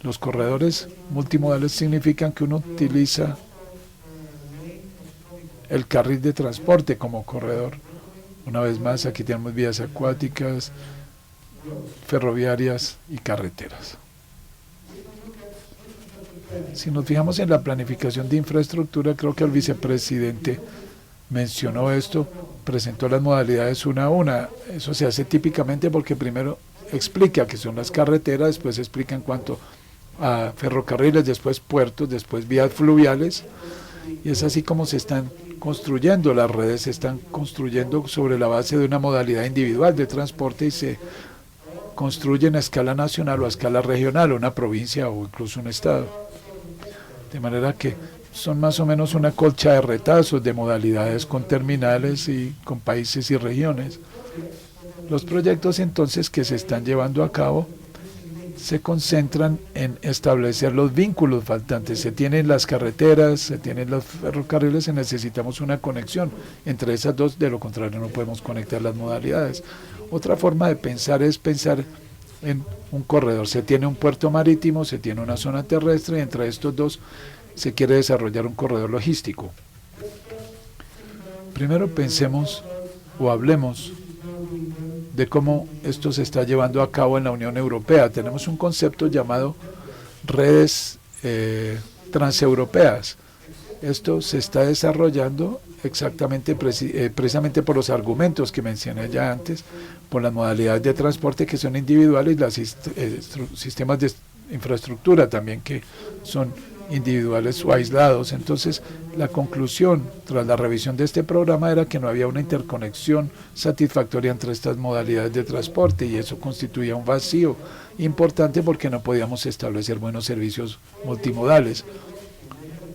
Los corredores multimodales significan que uno utiliza el carril de transporte como corredor. Una vez más, aquí tenemos vías acuáticas, ferroviarias y carreteras. Si nos fijamos en la planificación de infraestructura, creo que el vicepresidente mencionó esto, presentó las modalidades una a una. Eso se hace típicamente porque primero explica qué son las carreteras, después explica en cuanto a ferrocarriles, después puertos, después vías fluviales, y es así como se están construyendo las redes, se están construyendo sobre la base de una modalidad individual de transporte y se construyen a escala nacional o a escala regional, una provincia o incluso un estado. De manera que son más o menos una colcha de retazos de modalidades con terminales y con países y regiones. Los proyectos entonces que se están llevando a cabo se concentran en establecer los vínculos faltantes. Se tienen las carreteras, se tienen los ferrocarriles, y necesitamos una conexión entre esas dos, de lo contrario no podemos conectar las modalidades. Otra forma de pensar es pensar en un corredor. Se tiene un puerto marítimo, se tiene una zona terrestre, y entre estos dos se quiere desarrollar un corredor logístico. Primero pensemos o hablemos de cómo esto se está llevando a cabo en la Unión Europea. Tenemos un concepto llamado redes transeuropeas. Esto se está desarrollando exactamente, precisamente por los argumentos que mencioné ya antes, por las modalidades de transporte que son individuales y los sistemas de infraestructura también que son individuales o aislados. Entonces, la conclusión tras la revisión de este programa era que no había una interconexión satisfactoria entre estas modalidades de transporte, y eso constituía un vacío importante porque no podíamos establecer buenos servicios multimodales.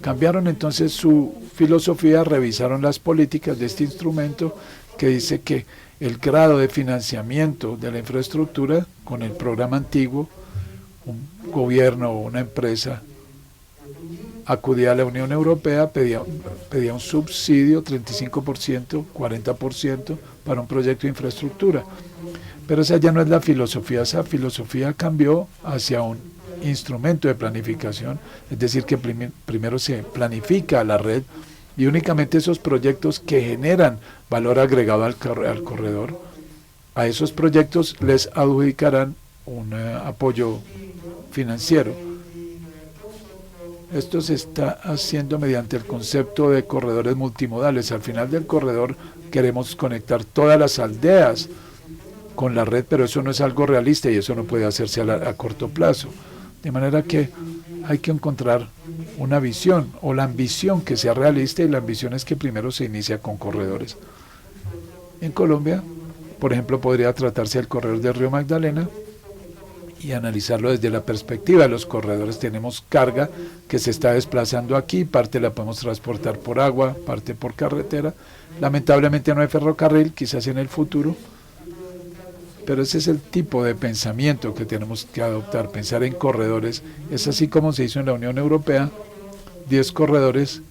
Cambiaron entonces su filosofía, revisaron las políticas de este instrumento que dice que el grado de financiamiento de la infraestructura con el programa antiguo, un gobierno o una empresa acudía a la Unión Europea, pedía un subsidio, 35%, 40% para un proyecto de infraestructura. Pero esa ya no es la filosofía, esa filosofía cambió hacia un instrumento de planificación, es decir, que primero se planifica la red y únicamente esos proyectos que generan valor agregado al corredor, a esos proyectos les adjudicarán un apoyo financiero. Esto se está haciendo mediante el concepto de corredores multimodales. Al final del corredor queremos conectar todas las aldeas con la red, pero eso no es algo realista y eso no puede hacerse a corto plazo. De manera que hay que encontrar una visión o la ambición que sea realista, y la ambición es que primero se inicia con corredores. En Colombia, por ejemplo, podría tratarse del corredor del río Magdalena y analizarlo desde la perspectiva de los corredores. Tenemos carga que se está desplazando aquí, parte la podemos transportar por agua, parte por carretera. Lamentablemente no hay ferrocarril, quizás en el futuro, pero ese es el tipo de pensamiento que tenemos que adoptar, pensar en corredores. Es así como se hizo en la Unión Europea. 10 corredores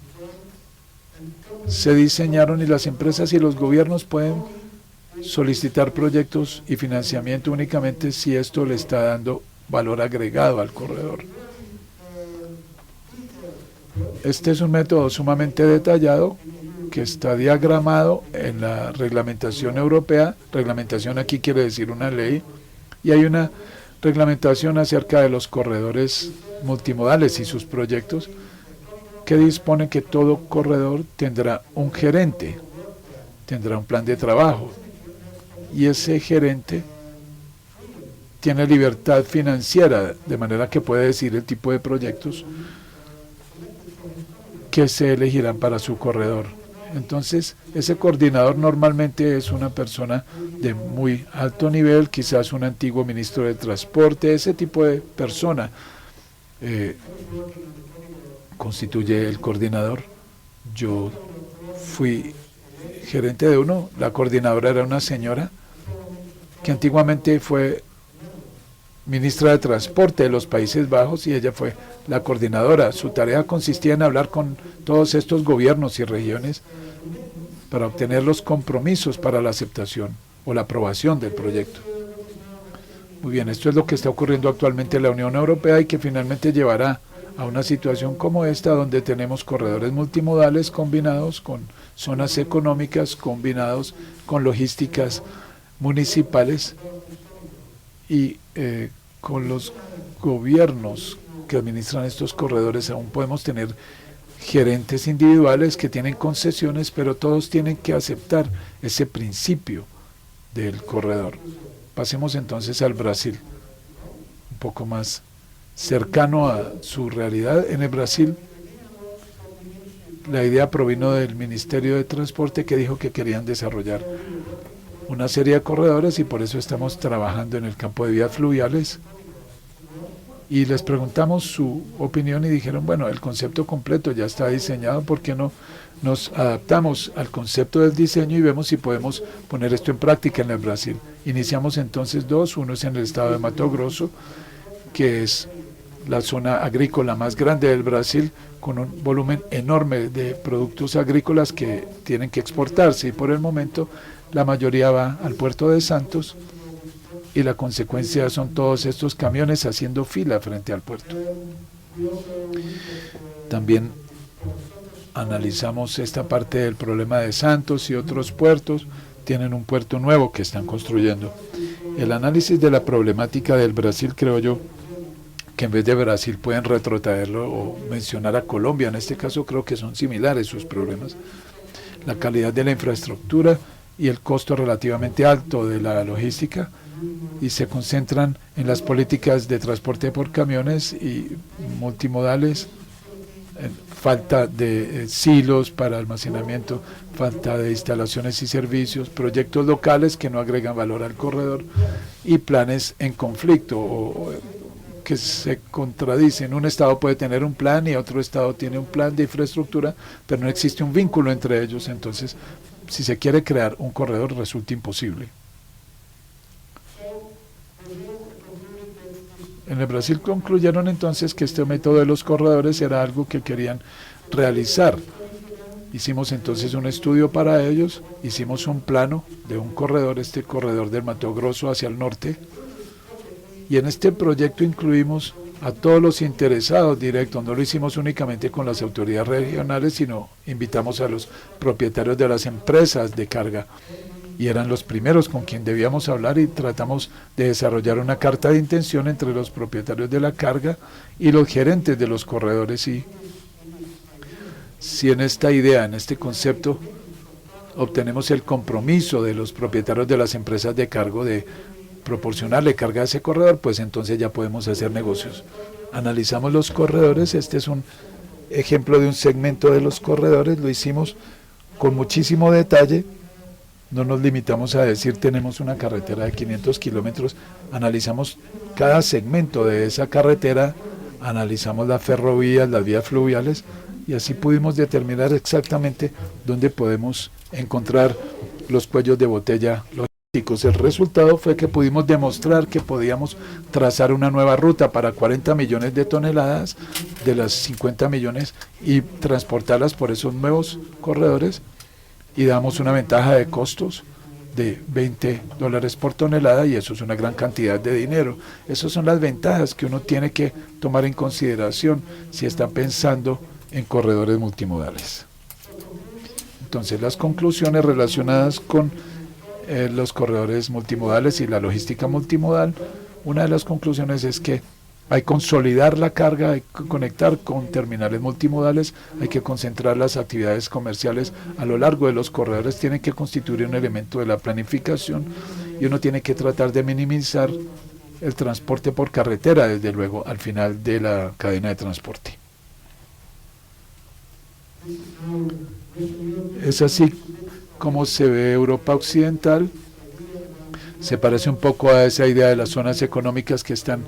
se diseñaron y las empresas y los gobiernos pueden solicitar proyectos y financiamiento únicamente si esto le está dando valor agregado al corredor. Este es un método sumamente detallado que está diagramado en la reglamentación europea. Reglamentación aquí quiere decir una ley, y hay una reglamentación acerca de los corredores multimodales y sus proyectos que dispone que todo corredor tendrá un gerente, tendrá un plan de trabajo, y ese gerente tiene libertad financiera, de manera que puede decir el tipo de proyectos que se elegirán para su corredor. Entonces, ese coordinador normalmente es una persona de muy alto nivel, quizás un antiguo ministro de transporte. Ese tipo de persona constituye el coordinador. Yo fui gerente de uno, la coordinadora era una señora que antiguamente fue ministra de Transporte de los Países Bajos, y ella fue la coordinadora. Su tarea consistía en hablar con todos estos gobiernos y regiones para obtener los compromisos para la aceptación o la aprobación del proyecto. Muy bien, esto es lo que está ocurriendo actualmente en la Unión Europea y que finalmente llevará a una situación como esta, donde tenemos corredores multimodales combinados con zonas económicas, combinados con logísticas municipales, y con los gobiernos que administran estos corredores aún podemos tener gerentes individuales que tienen concesiones, pero todos tienen que aceptar ese principio del corredor. Pasemos entonces al Brasil, un poco más cercano a su realidad. En el Brasil, la idea provino del Ministerio de Transporte, que dijo que querían desarrollar una serie de corredores, y por eso estamos trabajando en el campo de vías fluviales. Y les preguntamos su opinión y dijeron, bueno, el concepto completo ya está diseñado, ¿por qué no nos adaptamos al concepto del diseño y vemos si podemos poner esto en práctica en el Brasil? Iniciamos entonces dos. Uno es en el estado de Mato Grosso, que es la zona agrícola más grande del Brasil, con un volumen enorme de productos agrícolas que tienen que exportarse, y por el momento la mayoría va al puerto de Santos, y la consecuencia son todos estos camiones haciendo fila frente al puerto. También analizamos esta parte del problema de Santos, y otros puertos tienen un puerto nuevo que están construyendo. El análisis de la problemática del Brasil, creo yo, que en vez de Brasil pueden retrotraerlo o mencionar a Colombia. En este caso creo que son similares sus problemas. La calidad de la infraestructura y el costo relativamente alto de la logística, y se concentran en las políticas de transporte por camiones y multimodales, falta de silos para almacenamiento, falta de instalaciones y servicios, proyectos locales que no agregan valor al corredor, y planes en conflicto o que se contradicen. Un estado puede tener un plan y otro estado tiene un plan de infraestructura, pero no existe un vínculo entre ellos. Entonces, si se quiere crear un corredor, resulta imposible. En el Brasil concluyeron entonces que este método de los corredores era algo que querían realizar. Hicimos entonces un estudio para ellos, hicimos un plano de un corredor, este corredor del Mato Grosso hacia el norte, y en este proyecto incluimos a todos los interesados directos. No lo hicimos únicamente con las autoridades regionales, sino invitamos a los propietarios de las empresas de carga, y eran los primeros con quien debíamos hablar, y tratamos de desarrollar una carta de intención entre los propietarios de la carga y los gerentes de los corredores. Y si en esta idea, en este concepto, obtenemos el compromiso de los propietarios de las empresas de cargo de proporcionarle carga a ese corredor, pues entonces ya podemos hacer negocios. Analizamos los corredores. Este es un ejemplo de un segmento de los corredores. Lo hicimos con muchísimo detalle. No nos limitamos a decir tenemos una carretera de 500 kilómetros, analizamos cada segmento de esa carretera, analizamos las ferrovías, las vías fluviales, y así pudimos determinar exactamente dónde podemos encontrar los cuellos de botella logísticos. El resultado fue que pudimos demostrar que podíamos trazar una nueva ruta para 40 millones de toneladas de las 50 millones y transportarlas por esos nuevos corredores, y damos una ventaja de costos de $20 por tonelada, y eso es una gran cantidad de dinero. Esas son las ventajas que uno tiene que tomar en consideración si está pensando en corredores multimodales. Entonces, las conclusiones relacionadas con los corredores multimodales y la logística multimodal, una de las conclusiones es que hay que consolidar la carga, hay que conectar con terminales multimodales, hay que concentrar las actividades comerciales a lo largo de los corredores, tienen que constituir un elemento de la planificación, y uno tiene que tratar de minimizar el transporte por carretera, desde luego, al final de la cadena de transporte. Es así como se ve Europa Occidental. Se parece un poco a esa idea de las zonas económicas que están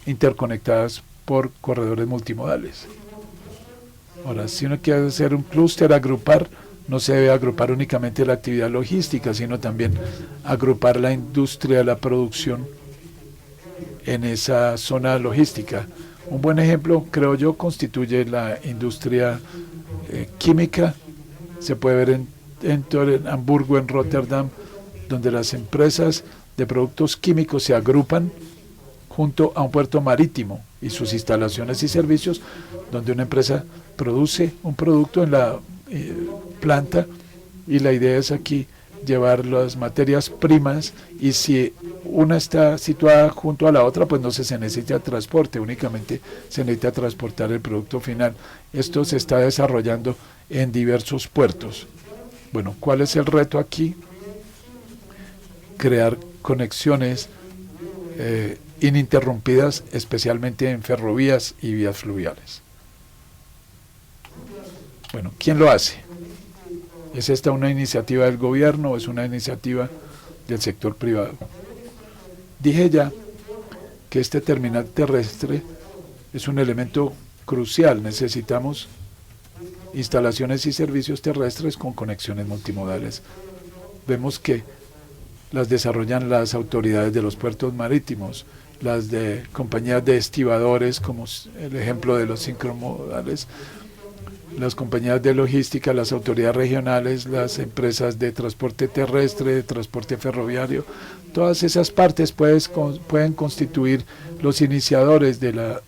interconectadas por corredores multimodales. Ahora, si uno quiere hacer un clúster, agrupar, no se debe agrupar únicamente la actividad logística, sino también agrupar la industria de la producción en esa zona logística. Un buen ejemplo, creo yo, constituye la industria química. Se puede ver en Hamburgo, en Rotterdam, donde las empresas de productos químicos se agrupan junto a un puerto marítimo y sus instalaciones y servicios, donde una empresa produce un producto en la planta, y la idea es aquí llevar las materias primas, y si una está situada junto a la otra, pues no se necesita transporte, únicamente se necesita transportar el producto final. Esto se está desarrollando en diversos puertos. Bueno, ¿cuál es el reto aquí? Crear conexiones ininterrumpidas, especialmente en ferrovías y vías fluviales. Bueno, ¿quién lo hace? ¿Es esta una iniciativa del gobierno o es una iniciativa del sector privado? Dije ya que este terminal terrestre es un elemento crucial. Necesitamos instalaciones y servicios terrestres con conexiones multimodales. Vemos que las desarrollan las autoridades de los puertos marítimos, las de compañías de estibadores, como el ejemplo de los sincromodales, las compañías de logística, las autoridades regionales, las empresas de transporte terrestre, de transporte ferroviario. Todas esas partes pueden constituir los iniciadores de la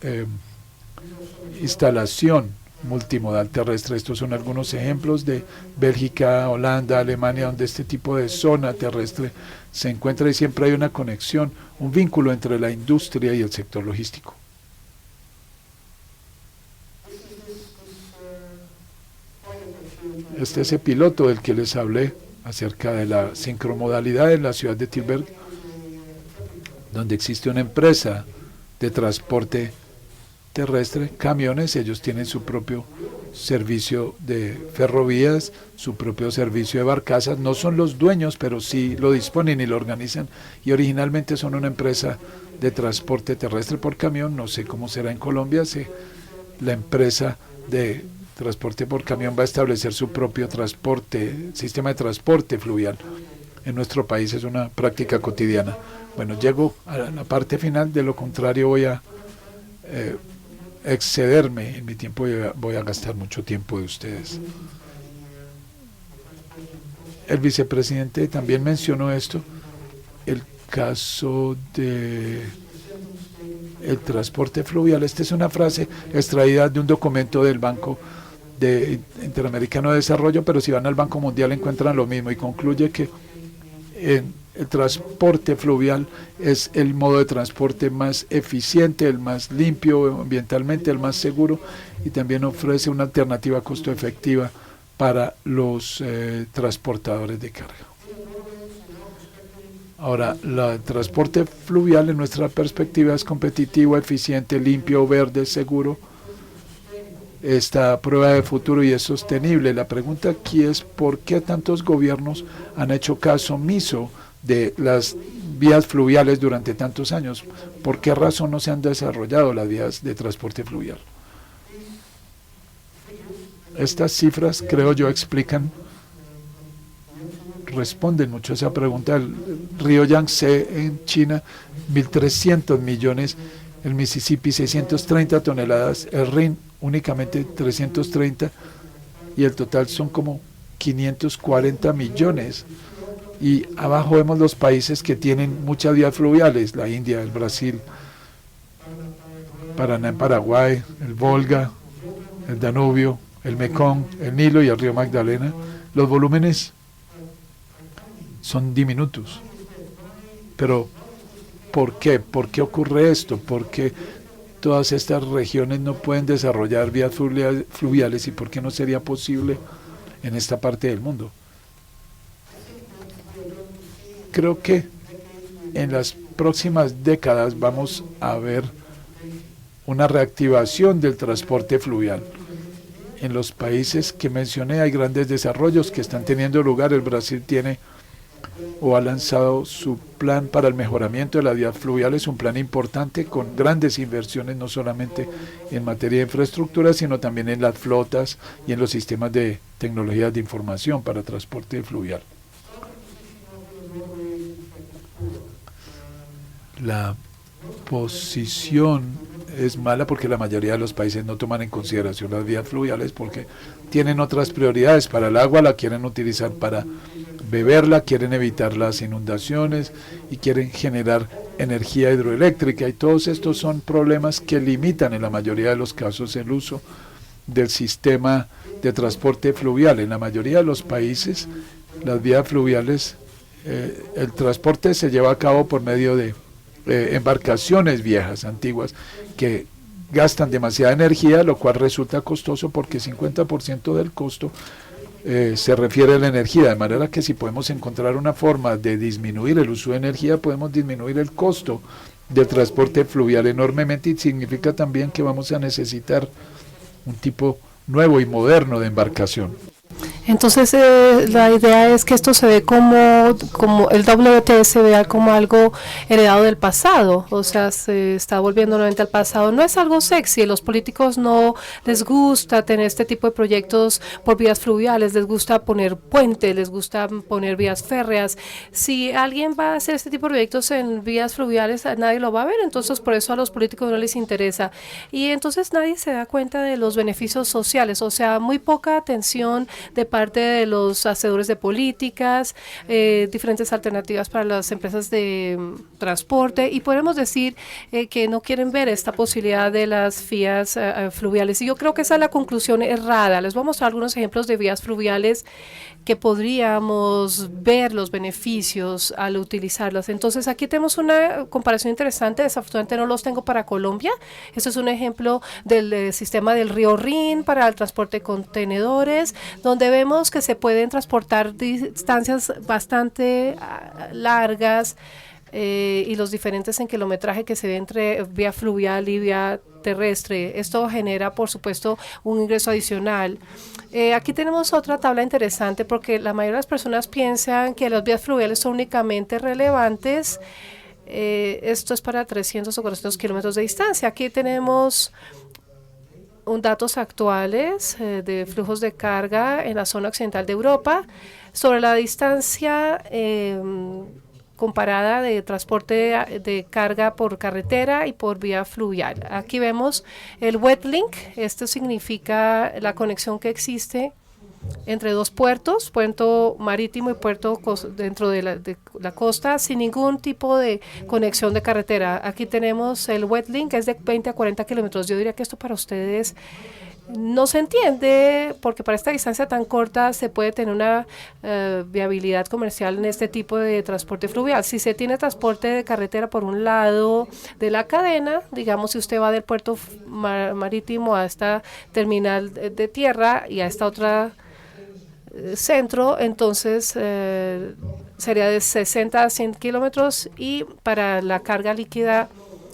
instalación multimodal terrestre. Estos son algunos ejemplos de Bélgica, Holanda, Alemania, donde este tipo de zona terrestre se encuentra, y siempre hay una conexión, un vínculo entre la industria y el sector logístico. Este es el piloto del que les hablé acerca de la sincromodalidad en la ciudad de Tilburg, donde existe una empresa de transporte terrestre, camiones. Ellos tienen su propio servicio de ferrovías, su propio servicio de barcazas. No son los dueños, pero sí lo disponen y lo organizan, y originalmente son una empresa de transporte terrestre por camión. No sé cómo será en Colombia. La empresa de transporte por camión va a establecer su propio sistema de transporte fluvial. En nuestro país es una práctica cotidiana. Bueno, llego a la parte final, de lo contrario voy a excederme en mi tiempo y voy a gastar mucho tiempo de ustedes. El vicepresidente también mencionó esto, el caso de el transporte fluvial. Esta es una frase extraída de un documento del Banco Interamericano de Desarrollo, pero si van al Banco Mundial encuentran lo mismo, y concluye que el transporte fluvial es el modo de transporte más eficiente, el más limpio ambientalmente, el más seguro, y también ofrece una alternativa costo efectiva para los transportadores de carga. Ahora, el transporte fluvial en nuestra perspectiva es competitivo, eficiente, limpio, verde, seguro. Esta prueba de futuro y es sostenible. La pregunta aquí es: ¿por qué tantos gobiernos han hecho caso omiso de las vías fluviales durante tantos años? ¿Por qué razón no se han desarrollado las vías de transporte fluvial? Estas cifras, creo yo, responden mucho a esa pregunta. El río Yangtze en China, 1.300 millones, el Mississippi 630 toneladas, el Rin únicamente 330, y el total son como 540 millones. Y abajo vemos los países que tienen muchas vías fluviales, la India, el Brasil, Paraná en Paraguay, el Volga, el Danubio, el Mekong, el Nilo y el río Magdalena. Los volúmenes son diminutos. Pero, ¿por qué? ¿Por qué ocurre esto? ¿Por qué todas estas regiones no pueden desarrollar vías fluviales y por qué no sería posible en esta parte del mundo? Creo que en las próximas décadas vamos a ver una reactivación del transporte fluvial. En los países que mencioné hay grandes desarrollos que están teniendo lugar. El Brasil tiene o ha lanzado su plan para el mejoramiento de las vías fluviales, un plan importante con grandes inversiones no solamente en materia de infraestructura, sino también en las flotas y en los sistemas de tecnologías de información para transporte fluvial. La posición es mala porque la mayoría de los países no toman en consideración las vías fluviales porque tienen otras prioridades. Para el agua la quieren utilizar para beberla, quieren evitar las inundaciones y quieren generar energía hidroeléctrica, y todos estos son problemas que limitan en la mayoría de los casos el uso del sistema de transporte fluvial. En la mayoría de los países las vías fluviales, el transporte se lleva a cabo por medio de embarcaciones viejas, antiguas, que gastan demasiada energía, lo cual resulta costoso porque 50% del costo se refiere a la energía, de manera que si podemos encontrar una forma de disminuir el uso de energía, podemos disminuir el costo del transporte fluvial enormemente, y significa también que vamos a necesitar un tipo nuevo y moderno de embarcación. Entonces la idea es que esto se ve como el WTS se vea como algo heredado del pasado, o sea, se está volviendo nuevamente al pasado. No es algo sexy, los políticos no les gusta tener este tipo de proyectos por vías fluviales, les gusta poner puentes, les gusta poner vías férreas. Si alguien va a hacer este tipo de proyectos en vías fluviales, nadie lo va a ver, entonces por eso a los políticos no les interesa. Y entonces nadie se da cuenta de los beneficios sociales, o sea, muy poca atención de parte de los hacedores de políticas, diferentes alternativas para las empresas de transporte, y podemos decir que no quieren ver esta posibilidad de las vías fluviales. Y yo creo que esa es la conclusión errada. Les voy a mostrar algunos ejemplos de vías fluviales que podríamos ver los beneficios al utilizarlas. Entonces aquí tenemos una comparación interesante, desafortunadamente no los tengo para Colombia. Esto es un ejemplo del sistema del río Rin para el transporte de contenedores, donde vemos que se pueden transportar distancias bastante largas, y los diferentes en kilometraje que se ve entre vía fluvial y vía terrestre. Esto genera, por supuesto, un ingreso adicional. Aquí tenemos otra tabla interesante porque la mayoría de las personas piensan que las vías fluviales son únicamente relevantes. Esto es para 300 o 400 kilómetros de distancia. Aquí tenemos datos actuales de flujos de carga en la zona occidental de Europa sobre la distancia comparada de transporte de carga por carretera y por vía fluvial. Aquí vemos el wet link. Esto significa la conexión que existe entre dos puertos, puerto marítimo y puerto dentro de la costa, sin ningún tipo de conexión de carretera. Aquí tenemos el wet link, es de 20 a 40 kilómetros. Yo diría que esto para ustedes no se entiende, porque para esta distancia tan corta se puede tener una viabilidad comercial en este tipo de transporte fluvial. Si se tiene transporte de carretera por un lado de la cadena, digamos si usted va del puerto marítimo a esta terminal de tierra y a esta otra centro, entonces sería de 60 a 100 kilómetros, y para la carga líquida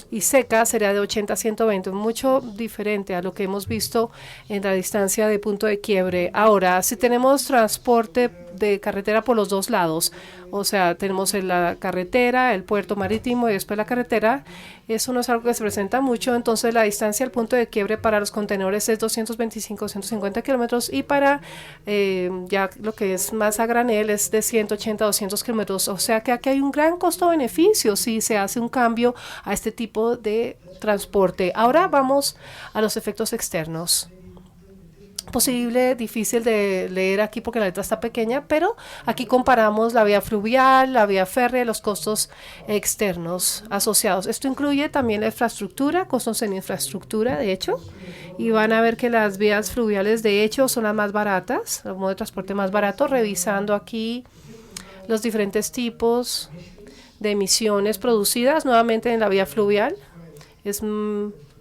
y seca sería de 80 a 120, mucho diferente a lo que hemos visto en la distancia de punto de quiebre. Ahora, si tenemos transporte de carretera por los dos lados, o sea, tenemos la carretera, el puerto marítimo y después la carretera, eso no es algo que se presenta mucho. Entonces la distancia al punto de quiebre para los contenedores es 225 150 kilómetros, y para ya lo que es más a granel es de 180 a 200 kilómetros, o sea que aquí hay un gran costo-beneficio si se hace un cambio a este tipo de transporte. Ahora vamos a los efectos externos. posible, difícil de leer aquí porque la letra está pequeña, pero aquí comparamos la vía fluvial, la vía férrea y los costos externos asociados. Esto incluye también la infraestructura, costos en infraestructura, de hecho, y van a ver que las vías fluviales, de hecho, son las más baratas, el modo de transporte más barato, revisando aquí los diferentes tipos de emisiones producidas nuevamente en la vía fluvial. Es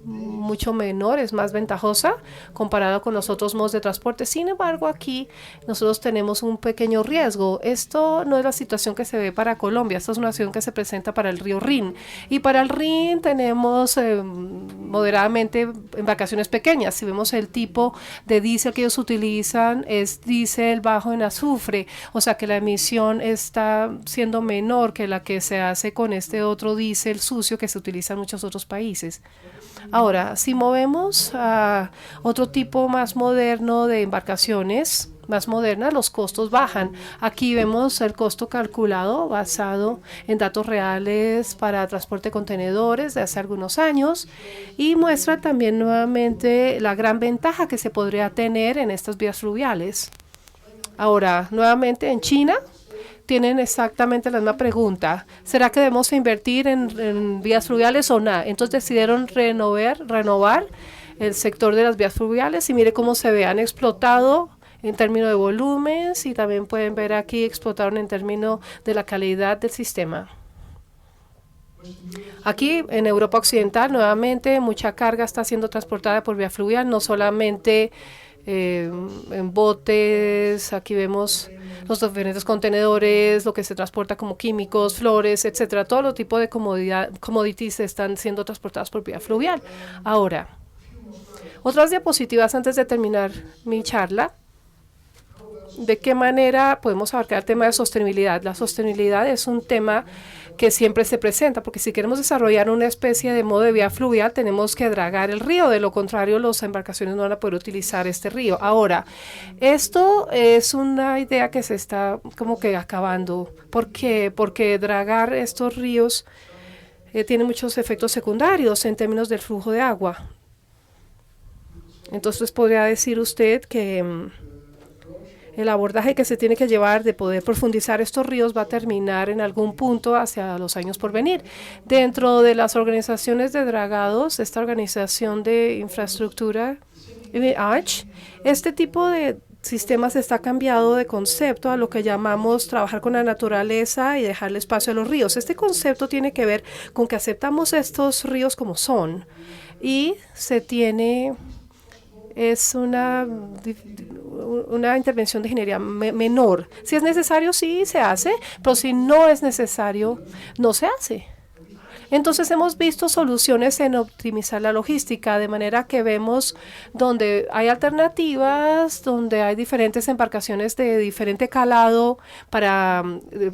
mucho menor, es más ventajosa comparado con los otros modos de transporte. Sin embargo, aquí nosotros tenemos un pequeño riesgo. Esto no es la situación que se ve para Colombia, esta es una situación que se presenta para el río Rin. Y para el Rin tenemos moderadamente embarcaciones pequeñas. Si vemos el tipo de diésel que ellos utilizan, es diésel bajo en azufre, o sea que la emisión está siendo menor que la que se hace con este otro diésel sucio que se utiliza en muchos otros países. Ahora, si movemos a otro tipo más moderno de embarcaciones, más modernas, los costos bajan. Aquí vemos el costo calculado basado en datos reales para transporte de contenedores de hace algunos años y muestra también nuevamente la gran ventaja que se podría tener en estas vías fluviales. Ahora, nuevamente en China, tienen exactamente la misma pregunta. ¿Será que debemos invertir en vías fluviales o no? Entonces decidieron renovar el sector de las vías fluviales y mire cómo se ve. Han explotado en términos de volúmenes y también pueden ver aquí explotaron en términos de la calidad del sistema. Aquí en Europa Occidental nuevamente mucha carga está siendo transportada por vía fluvial, no solamente en botes. Aquí vemos los diferentes contenedores, lo que se transporta como químicos, flores, etcétera. Todo los tipos de commodities están siendo transportados por vía fluvial. Ahora, otras diapositivas antes de terminar mi charla. ¿De qué manera podemos abarcar el tema de sostenibilidad? La sostenibilidad es un tema que siempre se presenta, porque si queremos desarrollar una especie de modo de vía fluvial, tenemos que dragar el río, de lo contrario, las embarcaciones no van a poder utilizar este río. Ahora, esto es una idea que se está como que acabando. ¿Por qué? Porque dragar estos ríos tiene muchos efectos secundarios en términos del flujo de agua. Entonces, podría decir usted que el abordaje que se tiene que llevar de poder profundizar estos ríos va a terminar en algún punto hacia los años por venir. Dentro de las organizaciones de dragados, esta organización de infraestructura, ARCH, este tipo de sistemas está cambiado de concepto a lo que llamamos trabajar con la naturaleza y dejarle espacio a los ríos. Este concepto tiene que ver con que aceptamos estos ríos como son y se tiene... Es una intervención de ingeniería menor. Si es necesario, sí se hace, pero si no es necesario, no se hace. Entonces hemos visto soluciones en optimizar la logística, de manera que vemos donde hay alternativas, donde hay diferentes embarcaciones de diferente calado para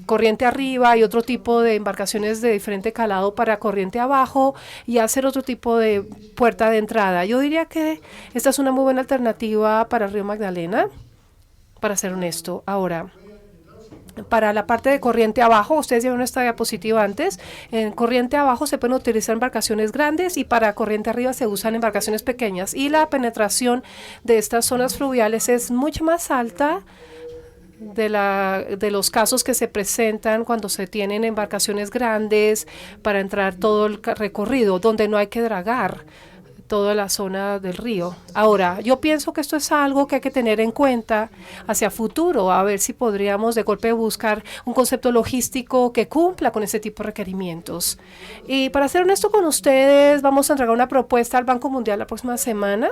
corriente arriba y otro tipo de embarcaciones de diferente calado para corriente abajo y hacer otro tipo de puerta de entrada. Yo diría que esta es una muy buena alternativa para el río Magdalena, para ser honesto. Ahora, para la parte de corriente abajo, ustedes vieron esta diapositiva antes, en corriente abajo se pueden utilizar embarcaciones grandes y para corriente arriba se usan embarcaciones pequeñas y la penetración de estas zonas fluviales es mucho más alta de los casos que se presentan cuando se tienen embarcaciones grandes para entrar todo el recorrido, donde no hay que dragar toda la zona del río. Ahora, yo pienso que esto es algo que hay que tener en cuenta hacia futuro, a ver si podríamos de golpe buscar un concepto logístico que cumpla con ese tipo de requerimientos. Y para ser honesto con ustedes, vamos a entregar una propuesta al Banco Mundial la próxima semana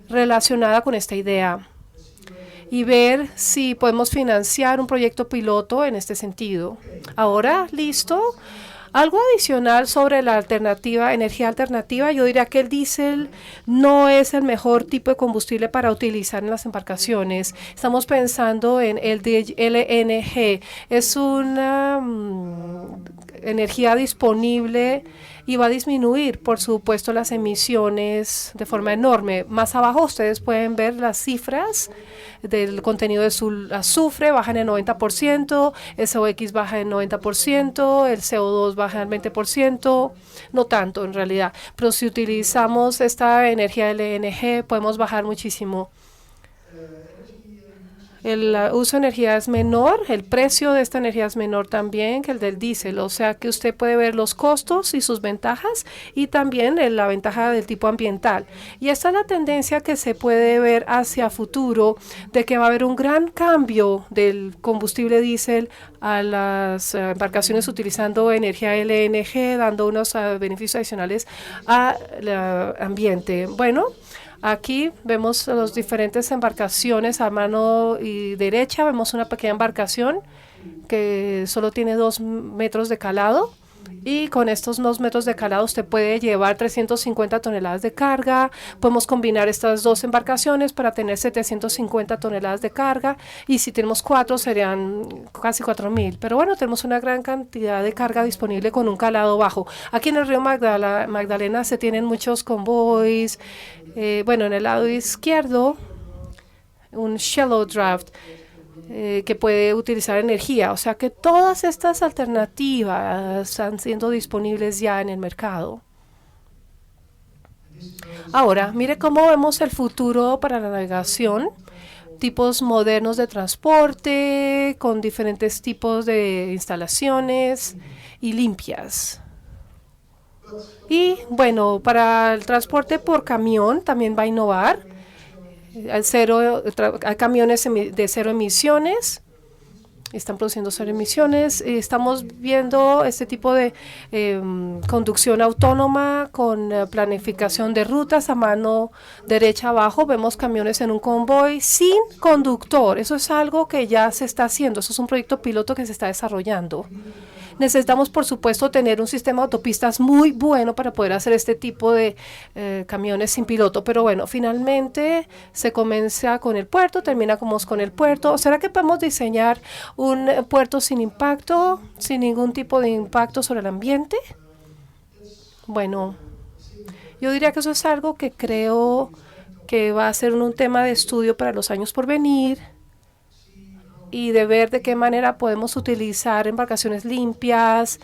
relacionada con esta idea y ver si podemos financiar un proyecto piloto en este sentido. Ahora, ¿listo? Algo adicional sobre la energía alternativa, yo diría que el diésel no es el mejor tipo de combustible para utilizar en las embarcaciones. Estamos pensando en el LNG, es una energía disponible y va a disminuir, por supuesto, las emisiones de forma enorme. Más abajo ustedes pueden ver las cifras del contenido de azufre, bajan en 90%, el SOx baja en 90%, el CO2 baja en 20%, no tanto en realidad, pero si utilizamos esta energía LNG podemos bajar muchísimo El uso de energía es menor, el precio de esta energía es menor también que el del diésel, o sea que usted puede ver los costos y sus ventajas y también la ventaja del tipo ambiental. Y esta es la tendencia que se puede ver hacia futuro, de que va a haber un gran cambio del combustible diésel a las embarcaciones utilizando energía LNG, dando unos beneficios adicionales al ambiente. Bueno, aquí vemos las diferentes embarcaciones a mano y derecha. Vemos una pequeña embarcación que solo tiene 2 metros de calado. Y con estos 2 metros de calado usted puede llevar 350 toneladas de carga. Podemos combinar estas 2 embarcaciones para tener 750 toneladas de carga. Y si tenemos 4 serían casi 4.000. Pero bueno, tenemos una gran cantidad de carga disponible con un calado bajo. Aquí en el río Magdalena se tienen muchos convoys. Bueno, en el lado izquierdo, un shallow draft. Que puede utilizar energía, o sea que todas estas alternativas están siendo disponibles ya en el mercado. Ahora, mire cómo vemos el futuro para la navegación, tipos modernos de transporte, con diferentes tipos de instalaciones y limpias. Y bueno, para el transporte por camión también va a innovar. Hay camiones de 0 emisiones, están produciendo 0 emisiones. Estamos viendo este tipo de conducción autónoma con planificación de rutas a mano derecha abajo. Vemos camiones en un convoy sin conductor. Eso es algo que ya se está haciendo. Eso es un proyecto piloto que se está desarrollando. Necesitamos, por supuesto, tener un sistema de autopistas muy bueno para poder hacer este tipo de camiones sin piloto. Pero bueno, finalmente se comienza con el puerto, terminamos con el puerto. ¿Será que podemos diseñar un puerto sin impacto, sin ningún tipo de impacto sobre el ambiente? Bueno, yo diría que eso es algo que creo que va a ser un tema de estudio para los años por venir, y de ver de qué manera podemos utilizar embarcaciones limpias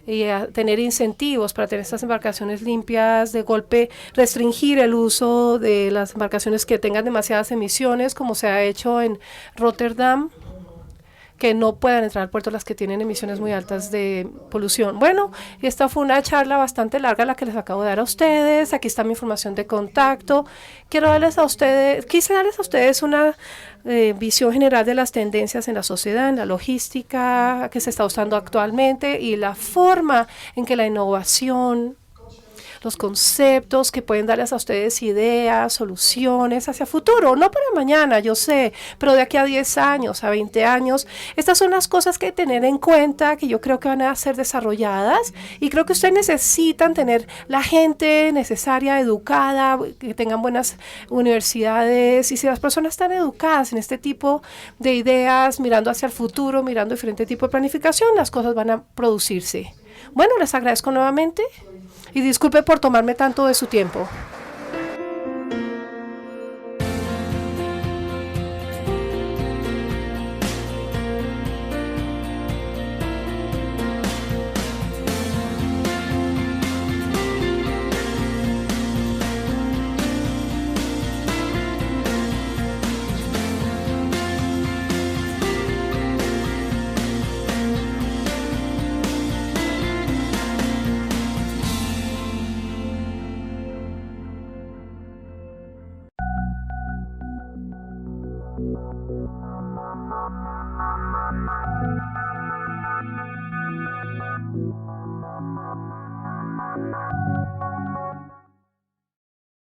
y tener incentivos para tener estas embarcaciones limpias, de golpe restringir el uso de las embarcaciones que tengan demasiadas emisiones, como se ha hecho en Rotterdam, que no puedan entrar al puerto las que tienen emisiones muy altas de polución. Bueno, esta fue una charla bastante larga la que les acabo de dar a ustedes. Aquí está mi información de contacto. Quise darles a ustedes una visión general de las tendencias en la sociedad, en la logística que se está usando actualmente y la forma en que la innovación, los conceptos que pueden darles a ustedes ideas, soluciones hacia futuro, no para mañana, yo sé, pero de aquí a 10 años, a 20 años. Estas son las cosas que hay que tener en cuenta, que yo creo que van a ser desarrolladas, y creo que ustedes necesitan tener la gente necesaria, educada, que tengan buenas universidades, y si las personas están educadas en este tipo de ideas, mirando hacia el futuro, mirando diferente tipo de planificación, las cosas van a producirse. Bueno, les agradezco nuevamente. Y disculpe por tomarme tanto de su tiempo.